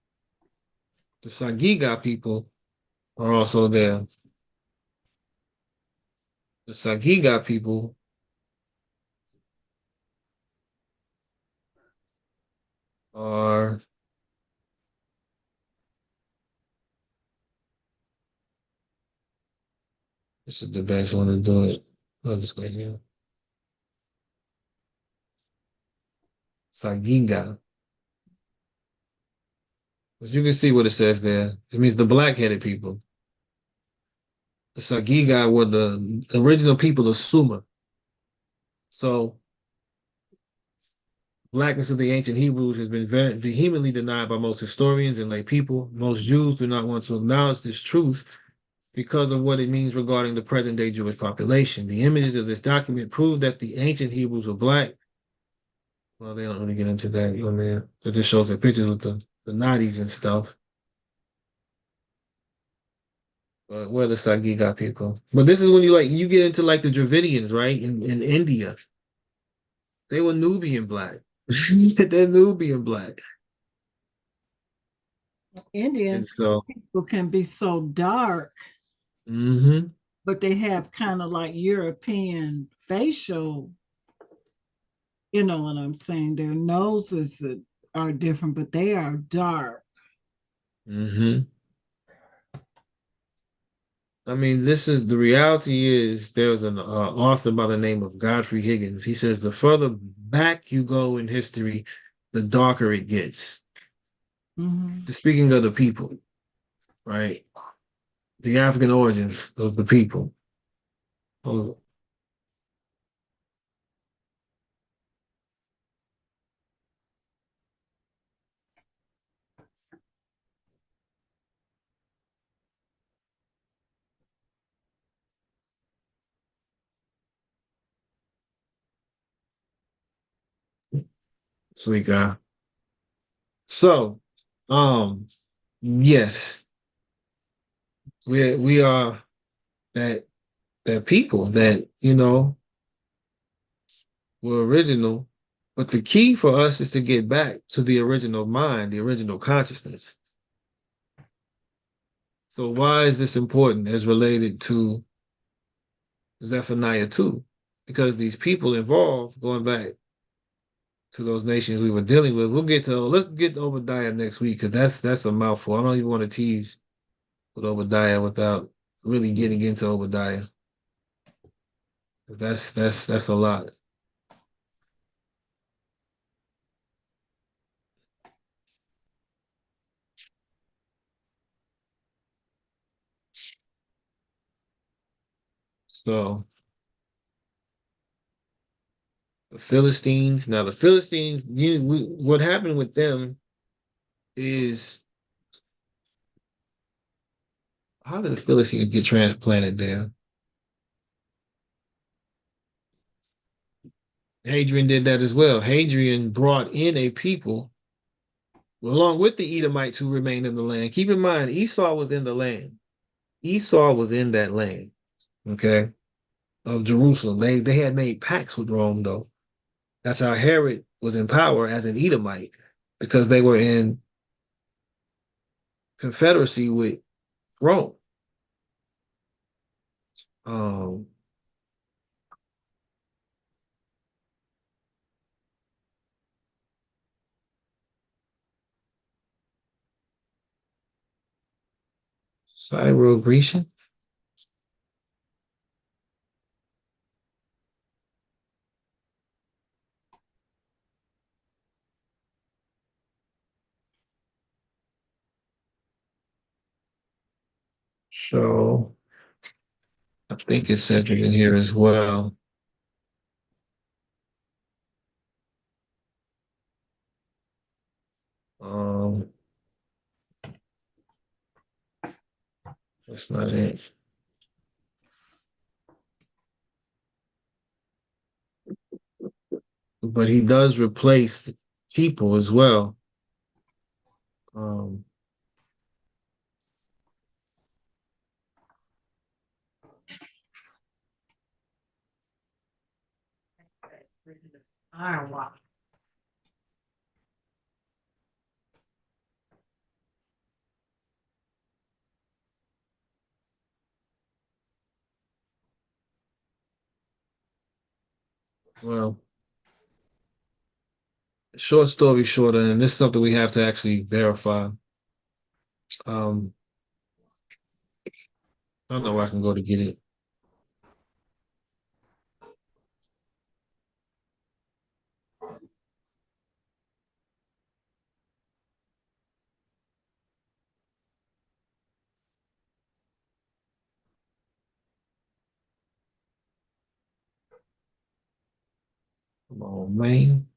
The Sagiga people are also there. The Sagiga people are this is the best one to do it. I'll just go here. Sagiga. But you can see what it says there. It means the black-headed people. The Sagiga were the original people of Sumer. So blackness of the ancient Hebrews has been vehemently denied by most historians and lay people. Most Jews do not want to acknowledge this truth because of what it means regarding the present day Jewish population. The images of this document prove that the ancient Hebrews were black. Well, they don't really get into that, man. It just shows the pictures with the Nazis and stuff. But where the Sagiga people. But this is when you get into like the Dravidians, right? In India. They were Nubian black. They're Nubian black. And Indian so, people can be so dark, hmm but they have kind of like European facial, you know what I'm saying? Their noses are different, but they are dark. hmm I mean, this is the reality is there's an author by the name of Godfrey Higgins. He says the further back you go in history, the darker it gets. Mm-hmm. Speaking of the people, right? The African origins of the people. Oh, sleek eye. So, um, yes, we are that people that were original, but the key for us is to get back to the original mind, the original consciousness. So why is this important as related to Zephaniah 2? Because these people involved, going back to those nations we were dealing with, let's get to Obadiah next week because that's a mouthful. I don't even want to tease with Obadiah without really getting into Obadiah. That's a lot. So the Philistines. Now the Philistines, what happened with them is how did the Philistines get transplanted there? Hadrian did that as well. Hadrian brought in a people along with the Edomites who remained in the land. Keep in mind, Esau was in the land. Esau was in that land, okay, of Jerusalem. They had made pacts with Rome, though. That's how Herod was in power as an Edomite because they were in confederacy with Rome. Um, Syro-Grecian. So I think it says it in here as well. That's not it. But he does replace people as well. Um, Iowa. well, short story shorter, and this is something we have to actually verify. Um, I don't know where I can go to get it. Come on, man.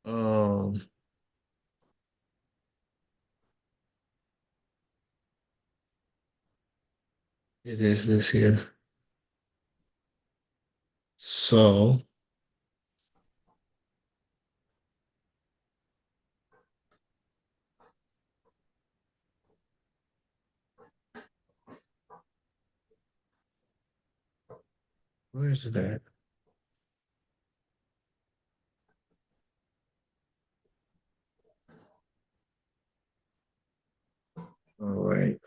Um, it is this here. So where is it at? All right.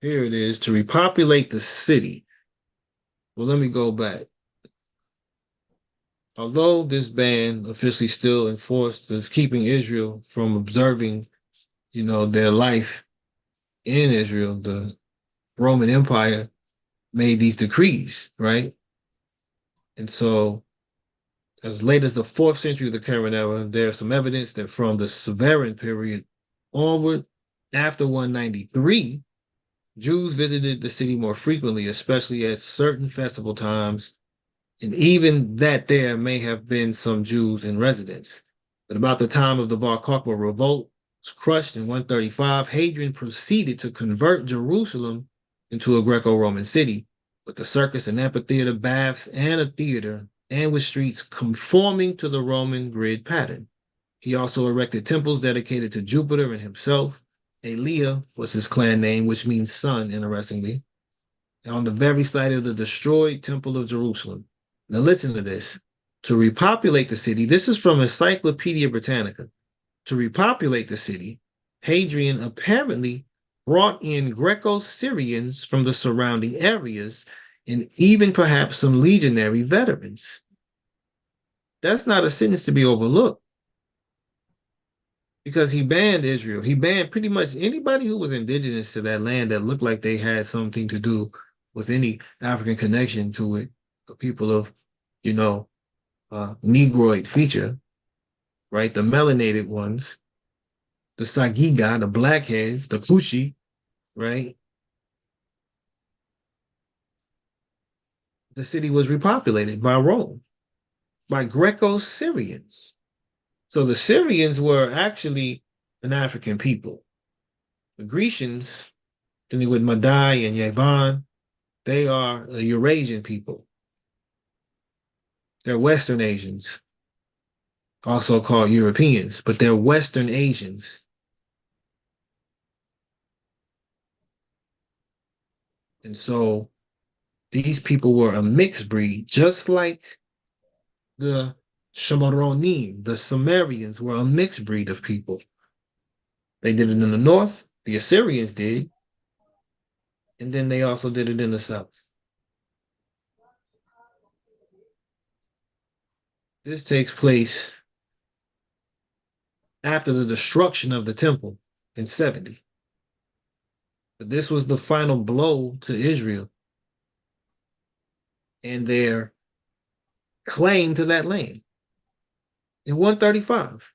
Here it is to repopulate the city. Well, let me go back. Although this ban officially still enforced as keeping Israel from observing, their life in Israel, the Roman Empire made these decrees, right? And so, as late as the fourth century of the current era, there's some evidence that from the Severan period onward, after 193, Jews visited the city more frequently, especially at certain festival times, and even that there may have been some Jews in residence. But about the time of the Bar Kokhba revolt was crushed in 135, Hadrian proceeded to convert Jerusalem into a Greco-Roman city, with the circus and amphitheater, baths, and a theater, and with streets conforming to the Roman grid pattern. He also erected temples dedicated to Jupiter and himself. Elia was his clan name, which means son, interestingly, and on the very site of the destroyed Temple of Jerusalem. Now listen to this. To repopulate the city, this is from Encyclopedia Britannica. To repopulate the city, Hadrian apparently brought in Greco-Syrians from the surrounding areas and even perhaps some legionary veterans. That's not a sentence to be overlooked because he banned Israel. He banned pretty much anybody who was indigenous to that land that looked like they had something to do with any African connection to it, people of, Negroid feature, right? The melanated ones, the Sagiga, the blackheads, the Kushi, right? The city was repopulated by Rome, by Greco-Syrians. So the Syrians were actually an African people. The Grecians, dealing with Madai and Yavan, they are a Eurasian people. They're Western Asians, also called Europeans, but they're Western Asians. And so these people were a mixed breed, just like the Shamaronim, the Sumerians were a mixed breed of people. They did it in the north, the Assyrians did, and then they also did it in the south. This takes place after the destruction of the temple in 70. But this was the final blow to Israel. and their claim to that land. In 135,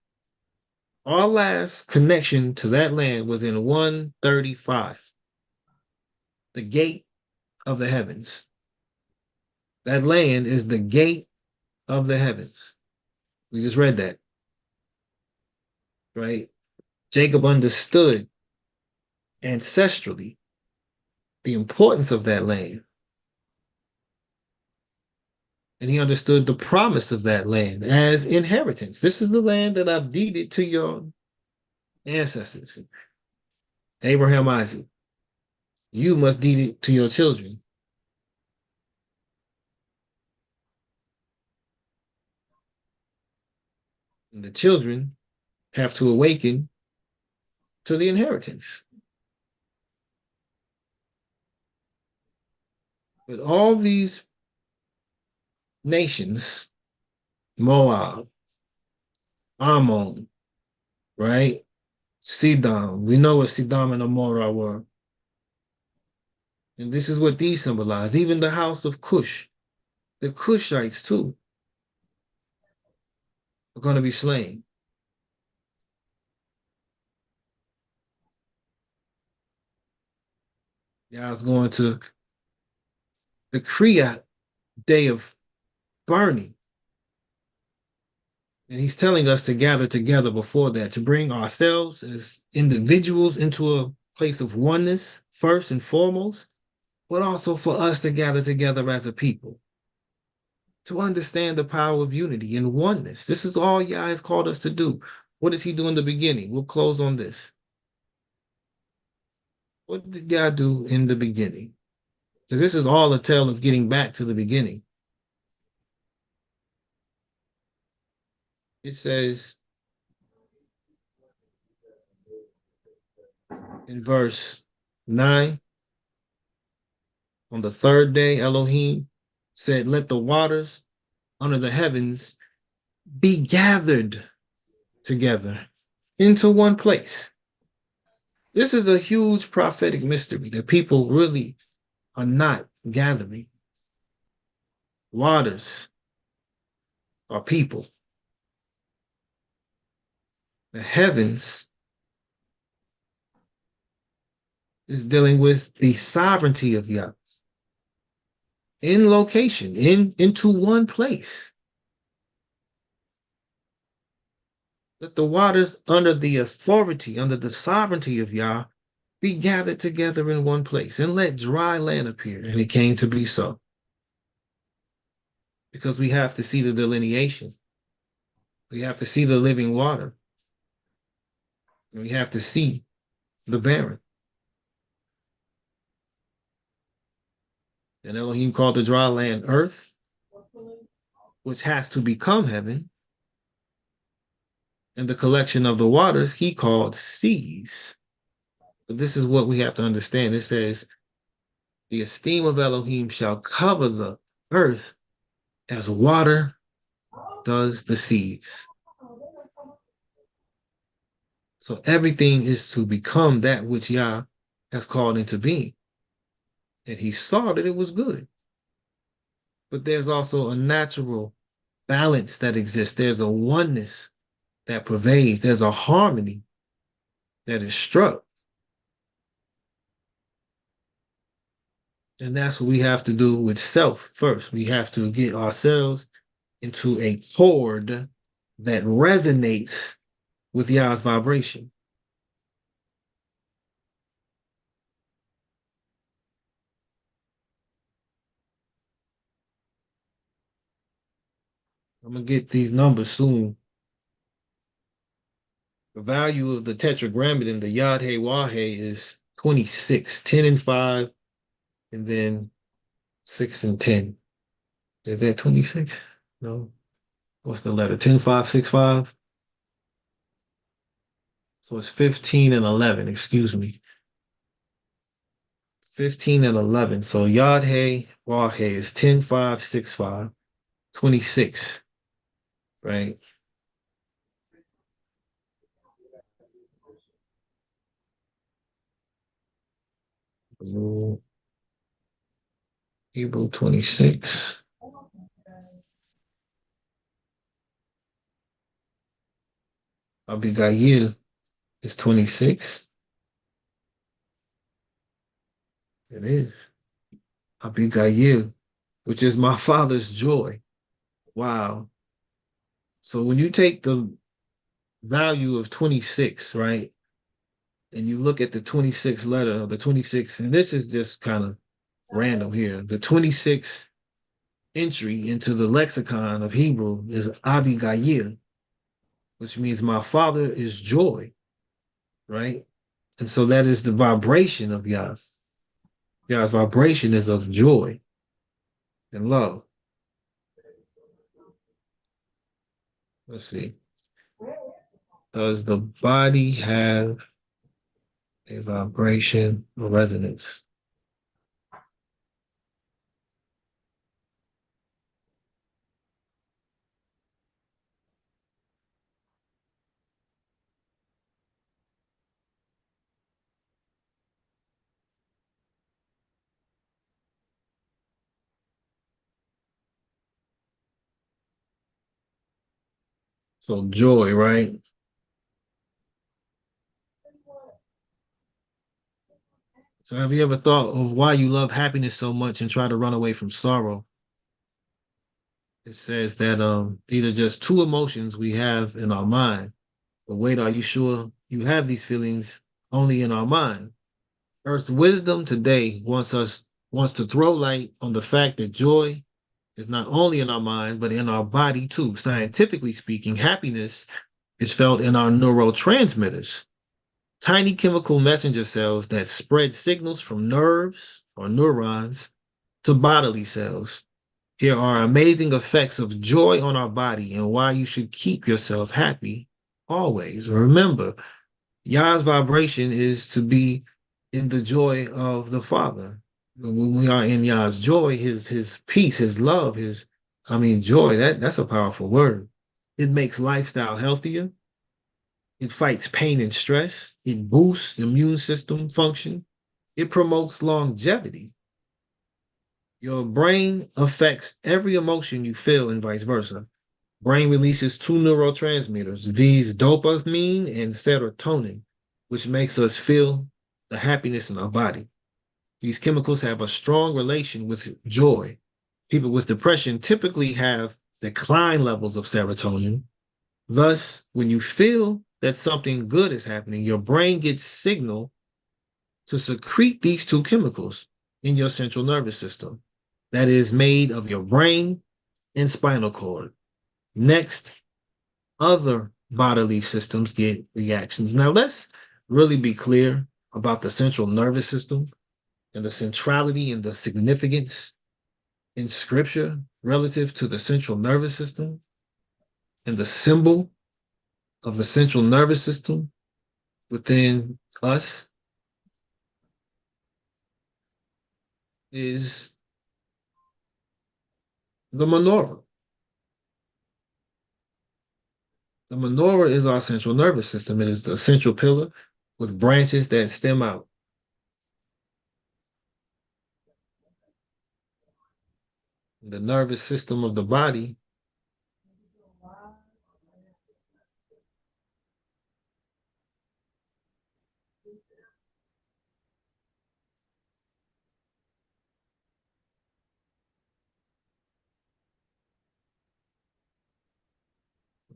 our last connection to that land was in 135, the gate of the heavens. That land is the gate of the heavens. We just read that, right? Jacob understood ancestrally the importance of that land. And he understood the promise of that land as inheritance. This is the land that I've deeded to your ancestors, Abraham, Isaac. You must deed it to your children. And the children have to awaken to the inheritance. But all these nations, Moab, Ammon, right? Sidon. We know what Sidon and Amorah were. And this is what these symbolize. Even the house of Cush, the Cushites too, are going to be slain. Yeah, I was going to decree a day of burning. And he's telling us to gather together before that, to bring ourselves as individuals into a place of oneness, first and foremost, but also for us to gather together as a people, to understand the power of unity and oneness. This is all Yah has called us to do. What does he do in the beginning? We'll close on this. What did Yah do in the beginning? Because this is all a tale of getting back to the beginning. It says in verse 9, on the third day, Elohim said, let the waters under the heavens be gathered together into one place. This is a huge prophetic mystery that people really are not gathering. Waters are people. The heavens is dealing with the sovereignty of Yah in location, into one place. Let the waters under the authority, under the sovereignty of Yah, be gathered together in one place, and let dry land appear. And it came to be so. Because we have to see the delineation. We have to see the living water. And we have to see the barren. And Elohim called the dry land earth, which has to become heaven. And the collection of the waters he called seas. But this is what we have to understand. It says, the esteem of Elohim shall cover the earth as water does the seas. So everything is to become that which Yah has called into being. And he saw that it was good. But there's also a natural balance that exists. There's a oneness that pervades. There's a harmony that is struck. And that's what we have to do with self first. We have to get ourselves into a chord that resonates with Yah's vibration. I'm going to get these numbers soon. The value of the tetragrammaton, the Yad He Wah He, is 26, 10 and 5, and then 6 and 10. Is that 26? No. What's the letter? 10, 5, 6, 5? So it's 15 and 11, excuse me. 15 and 11. So Yad He Wah He is 10, 5, 6, 5, 26, right? Hebrew 26. Abigail is 26. It is. Abigail, which is my father's joy. Wow. So when you take the value of 26, right, and you look at the 26th letter of the 26, and this is just kind of random here. The 26th entry into the lexicon of Hebrew is Abigail, which means my father is joy, right? And so that is the vibration of Yah. Yah's vibration is of joy and love. Let's see. Does the body have a vibration or resonance? So joy, right? So have you ever thought of why you love happiness so much and try to run away from sorrow? It says that these are just two emotions we have in our mind. But wait, are you sure you have these feelings only in our mind? Earth's wisdom today wants to throw light on the fact that joy is not only in our mind, but in our body too. Scientifically speaking, happiness is felt in our neurotransmitters, tiny chemical messenger cells that spread signals from nerves or neurons to bodily cells. Here are amazing effects of joy on our body and why you should keep yourself happy always. Remember, Yah's vibration is to be in the joy of the Father. When we are in Yah's joy, his peace, his love, joy, that's a powerful word. It makes lifestyle healthier. It fights pain and stress. It boosts immune system function. It promotes longevity. Your brain affects every emotion you feel and vice versa. Brain releases two neurotransmitters, these dopamine and serotonin, which makes us feel the happiness in our body. These chemicals have a strong relation with joy. People with depression typically have decline levels of serotonin. Thus, when you feel that something good is happening, your brain gets signal to secrete these two chemicals in your central nervous system that is made of your brain and spinal cord. Next, other bodily systems get reactions. Now, let's really be clear about the central nervous system and the centrality and the significance in scripture relative to the central nervous system and the symbol of the central nervous system within us is the menorah. The menorah is our central nervous system. It is the central pillar with branches that stem out. The nervous system of the body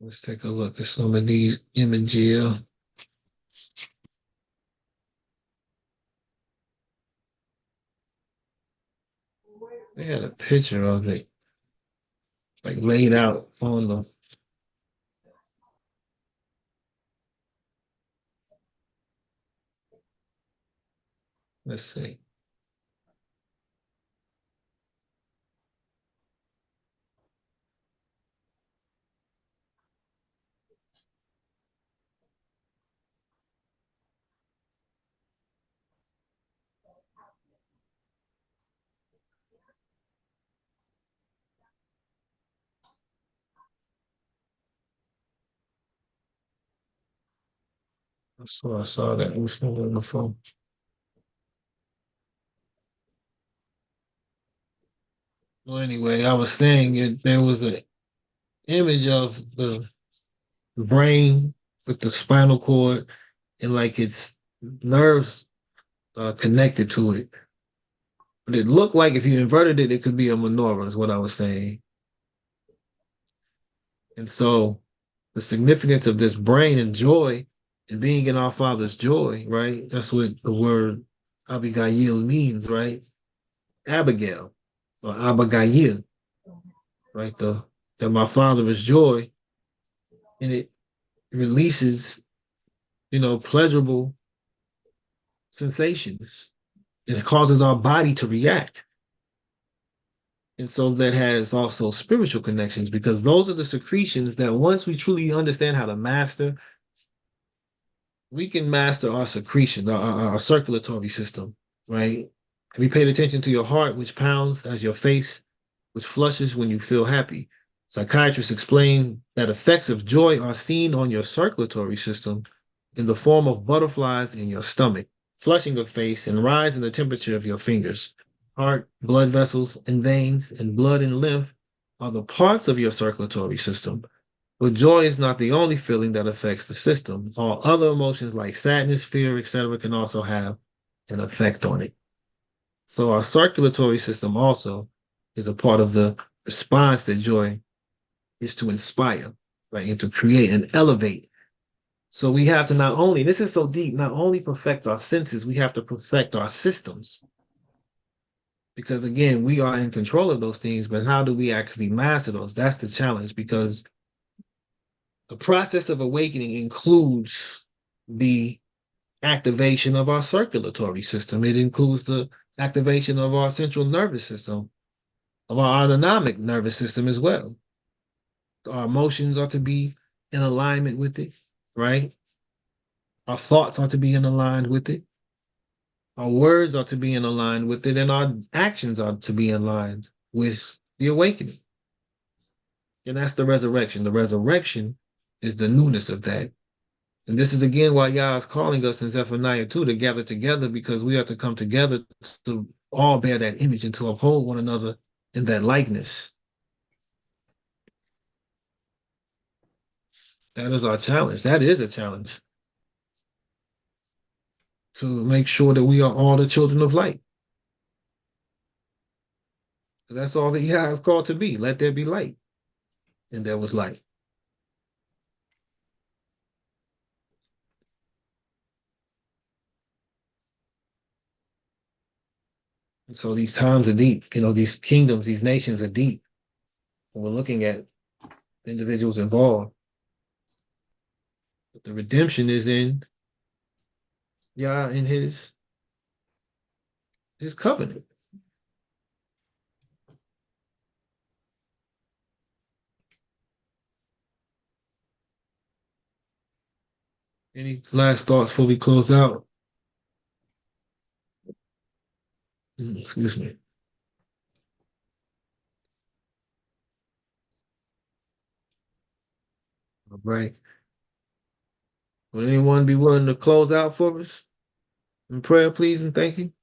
let's take a look at some of these images. They had a picture of it, like laid out on the. Let's see. I saw that recently on the phone. Well, anyway, I was saying there was an image of the brain with the spinal cord and like its nerves connected to it. But it looked like if you inverted it, it could be a menorah, is what I was saying. And so the significance of this brain and joy and being in our Father's joy, right? That's what the word Abigail means, right? Abigail or Abigail, right? That my Father is joy, and it releases, pleasurable sensations. And it causes our body to react. And so that has also spiritual connections because those are the secretions that once we truly understand how to master, we can master our secretion, our circulatory system, right? Have you paid attention to your heart, which pounds as your face, which flushes when you feel happy? Psychiatrists explain that effects of joy are seen on your circulatory system in the form of butterflies in your stomach, flushing of face, and rise in the temperature of your fingers. Heart, blood vessels, and veins, and blood and lymph are the parts of your circulatory system. But joy is not the only feeling that affects the system. All other emotions like sadness, fear, etc., can also have an effect on it. So our circulatory system also is a part of the response that joy is to inspire, right, and to create and elevate. So we have to not only, this is so deep, not only perfect our senses, we have to perfect our systems. Because again, we are in control of those things, but how do we actually master those? That's the challenge because the process of awakening includes the activation of our circulatory system. It includes the activation of our central nervous system, of our autonomic nervous system as well. Our emotions are to be in alignment with it, right? Our thoughts are to be in aligned with it. Our words are to be in aligned with it, and our actions are to be in line with the awakening. And that's the resurrection. The resurrection is the newness of that. And this is again why Yah is calling us in Zephaniah 2 to gather together because we are to come together to all bear that image and to uphold one another in that likeness. That is our challenge. That is a challenge to make sure that we are all the children of light. That's all that Yah is called to be. Let there be light. And there was light. And so these times are deep. These kingdoms, these nations are deep. And we're looking at individuals involved. But the redemption is in Yah in his covenant. Any last thoughts before we close out? Excuse me. All right. Would anyone be willing to close out for us in prayer, please, and thank you?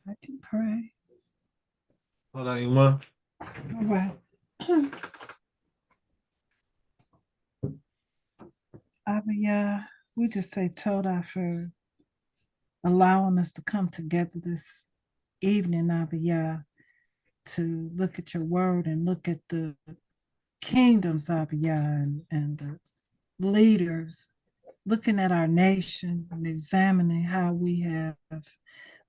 I can pray. Hold on, Iman. All right. Abba Yah, we just say Todah for allowing us to come together this evening, Abba Yah, to look at your word and look at the kingdoms, Abba Yah, and the leaders, looking at our nation and examining how we have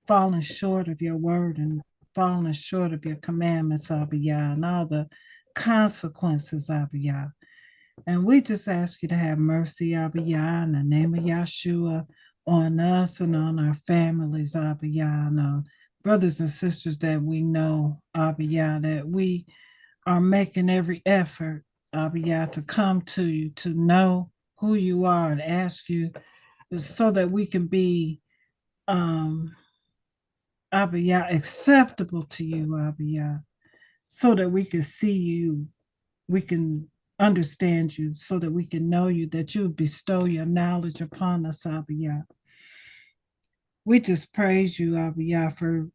fallen short of your word and fallen short of your commandments, Abba Yah, and all the consequences, Abba Yah. And we just ask you to have mercy, Abba Yah, in the name of Yahshua, on us and on our families, Abba Yah, and on brothers and sisters that we know, Abba Yah, that we are making every effort, Abba Yah, to come to you, to know who you are, and ask you so that we can be Abba Yah, acceptable to you, Abba Yah, so that we can see you, we can understand you, so that we can know you, that you bestow your knowledge upon us, Abba Yah. We just praise you, Abba Yah, for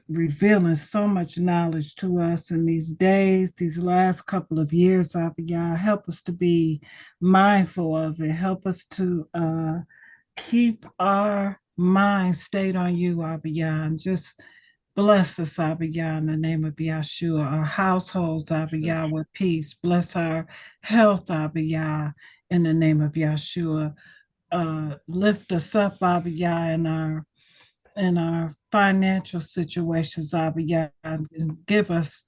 revealing so much knowledge to us in these days, these last couple of years, Abba Yah. Help us to be mindful of it. Help us to keep our mind stayed on you, Abba Yah, and just bless us, Abba Yah, in the name of Yahshua. Our households, Abba Yah, with peace. Bless our health, Abba Yah, in the name of Yahshua. Lift us up, Abba Yah, in our financial situations, Abba Yah, and give us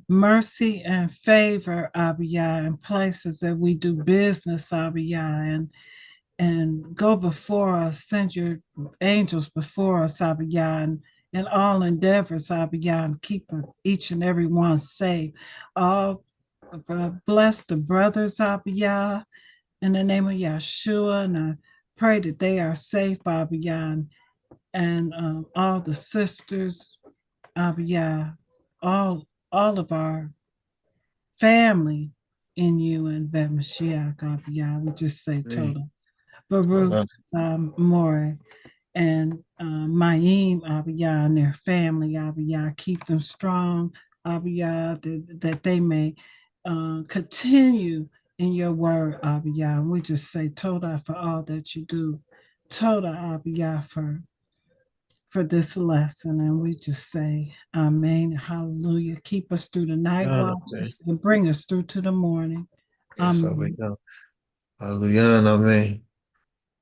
mercy and favor, Abba Yah, in places that we do business, Abba Yah, and go before us, send your angels before us, Abba Yah, and in all endeavors, Abba Yah, and keep each and every one safe. All bless the brothers, Abba Yah, in the name of Yahshua, and I pray that they are safe, Abba Yah, and all the sisters, Abba Yah, all of our family in you and Bet Mashiach, Abba Yah. We just say total. Baruch More and Mayim, Abba Yah, and their family, Abba Yah. Keep them strong, Abba Yah, that they may continue in your word, Abba Yah. And we just say Toda for all that you do. Toda, Abba Yah, for this lesson. And we just say, Amen, hallelujah. Keep us through the night watches and bring us through to the morning. Yes, Amen. Hallelujah and amen.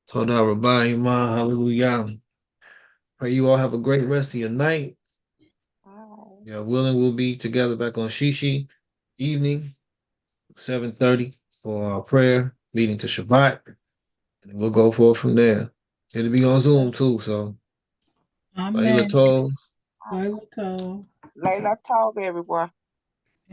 Toda Rabbi Iman, hallelujah. Pray you all have a great rest of your night. Yeah, willing, we'll be together back on Shishi evening, 7:30 for our prayer, leading to Shabbat. And we'll go forward from there. It'll be on Zoom too, so Amen. Layla Tov. Layla Tov. Layla Tov, everyone.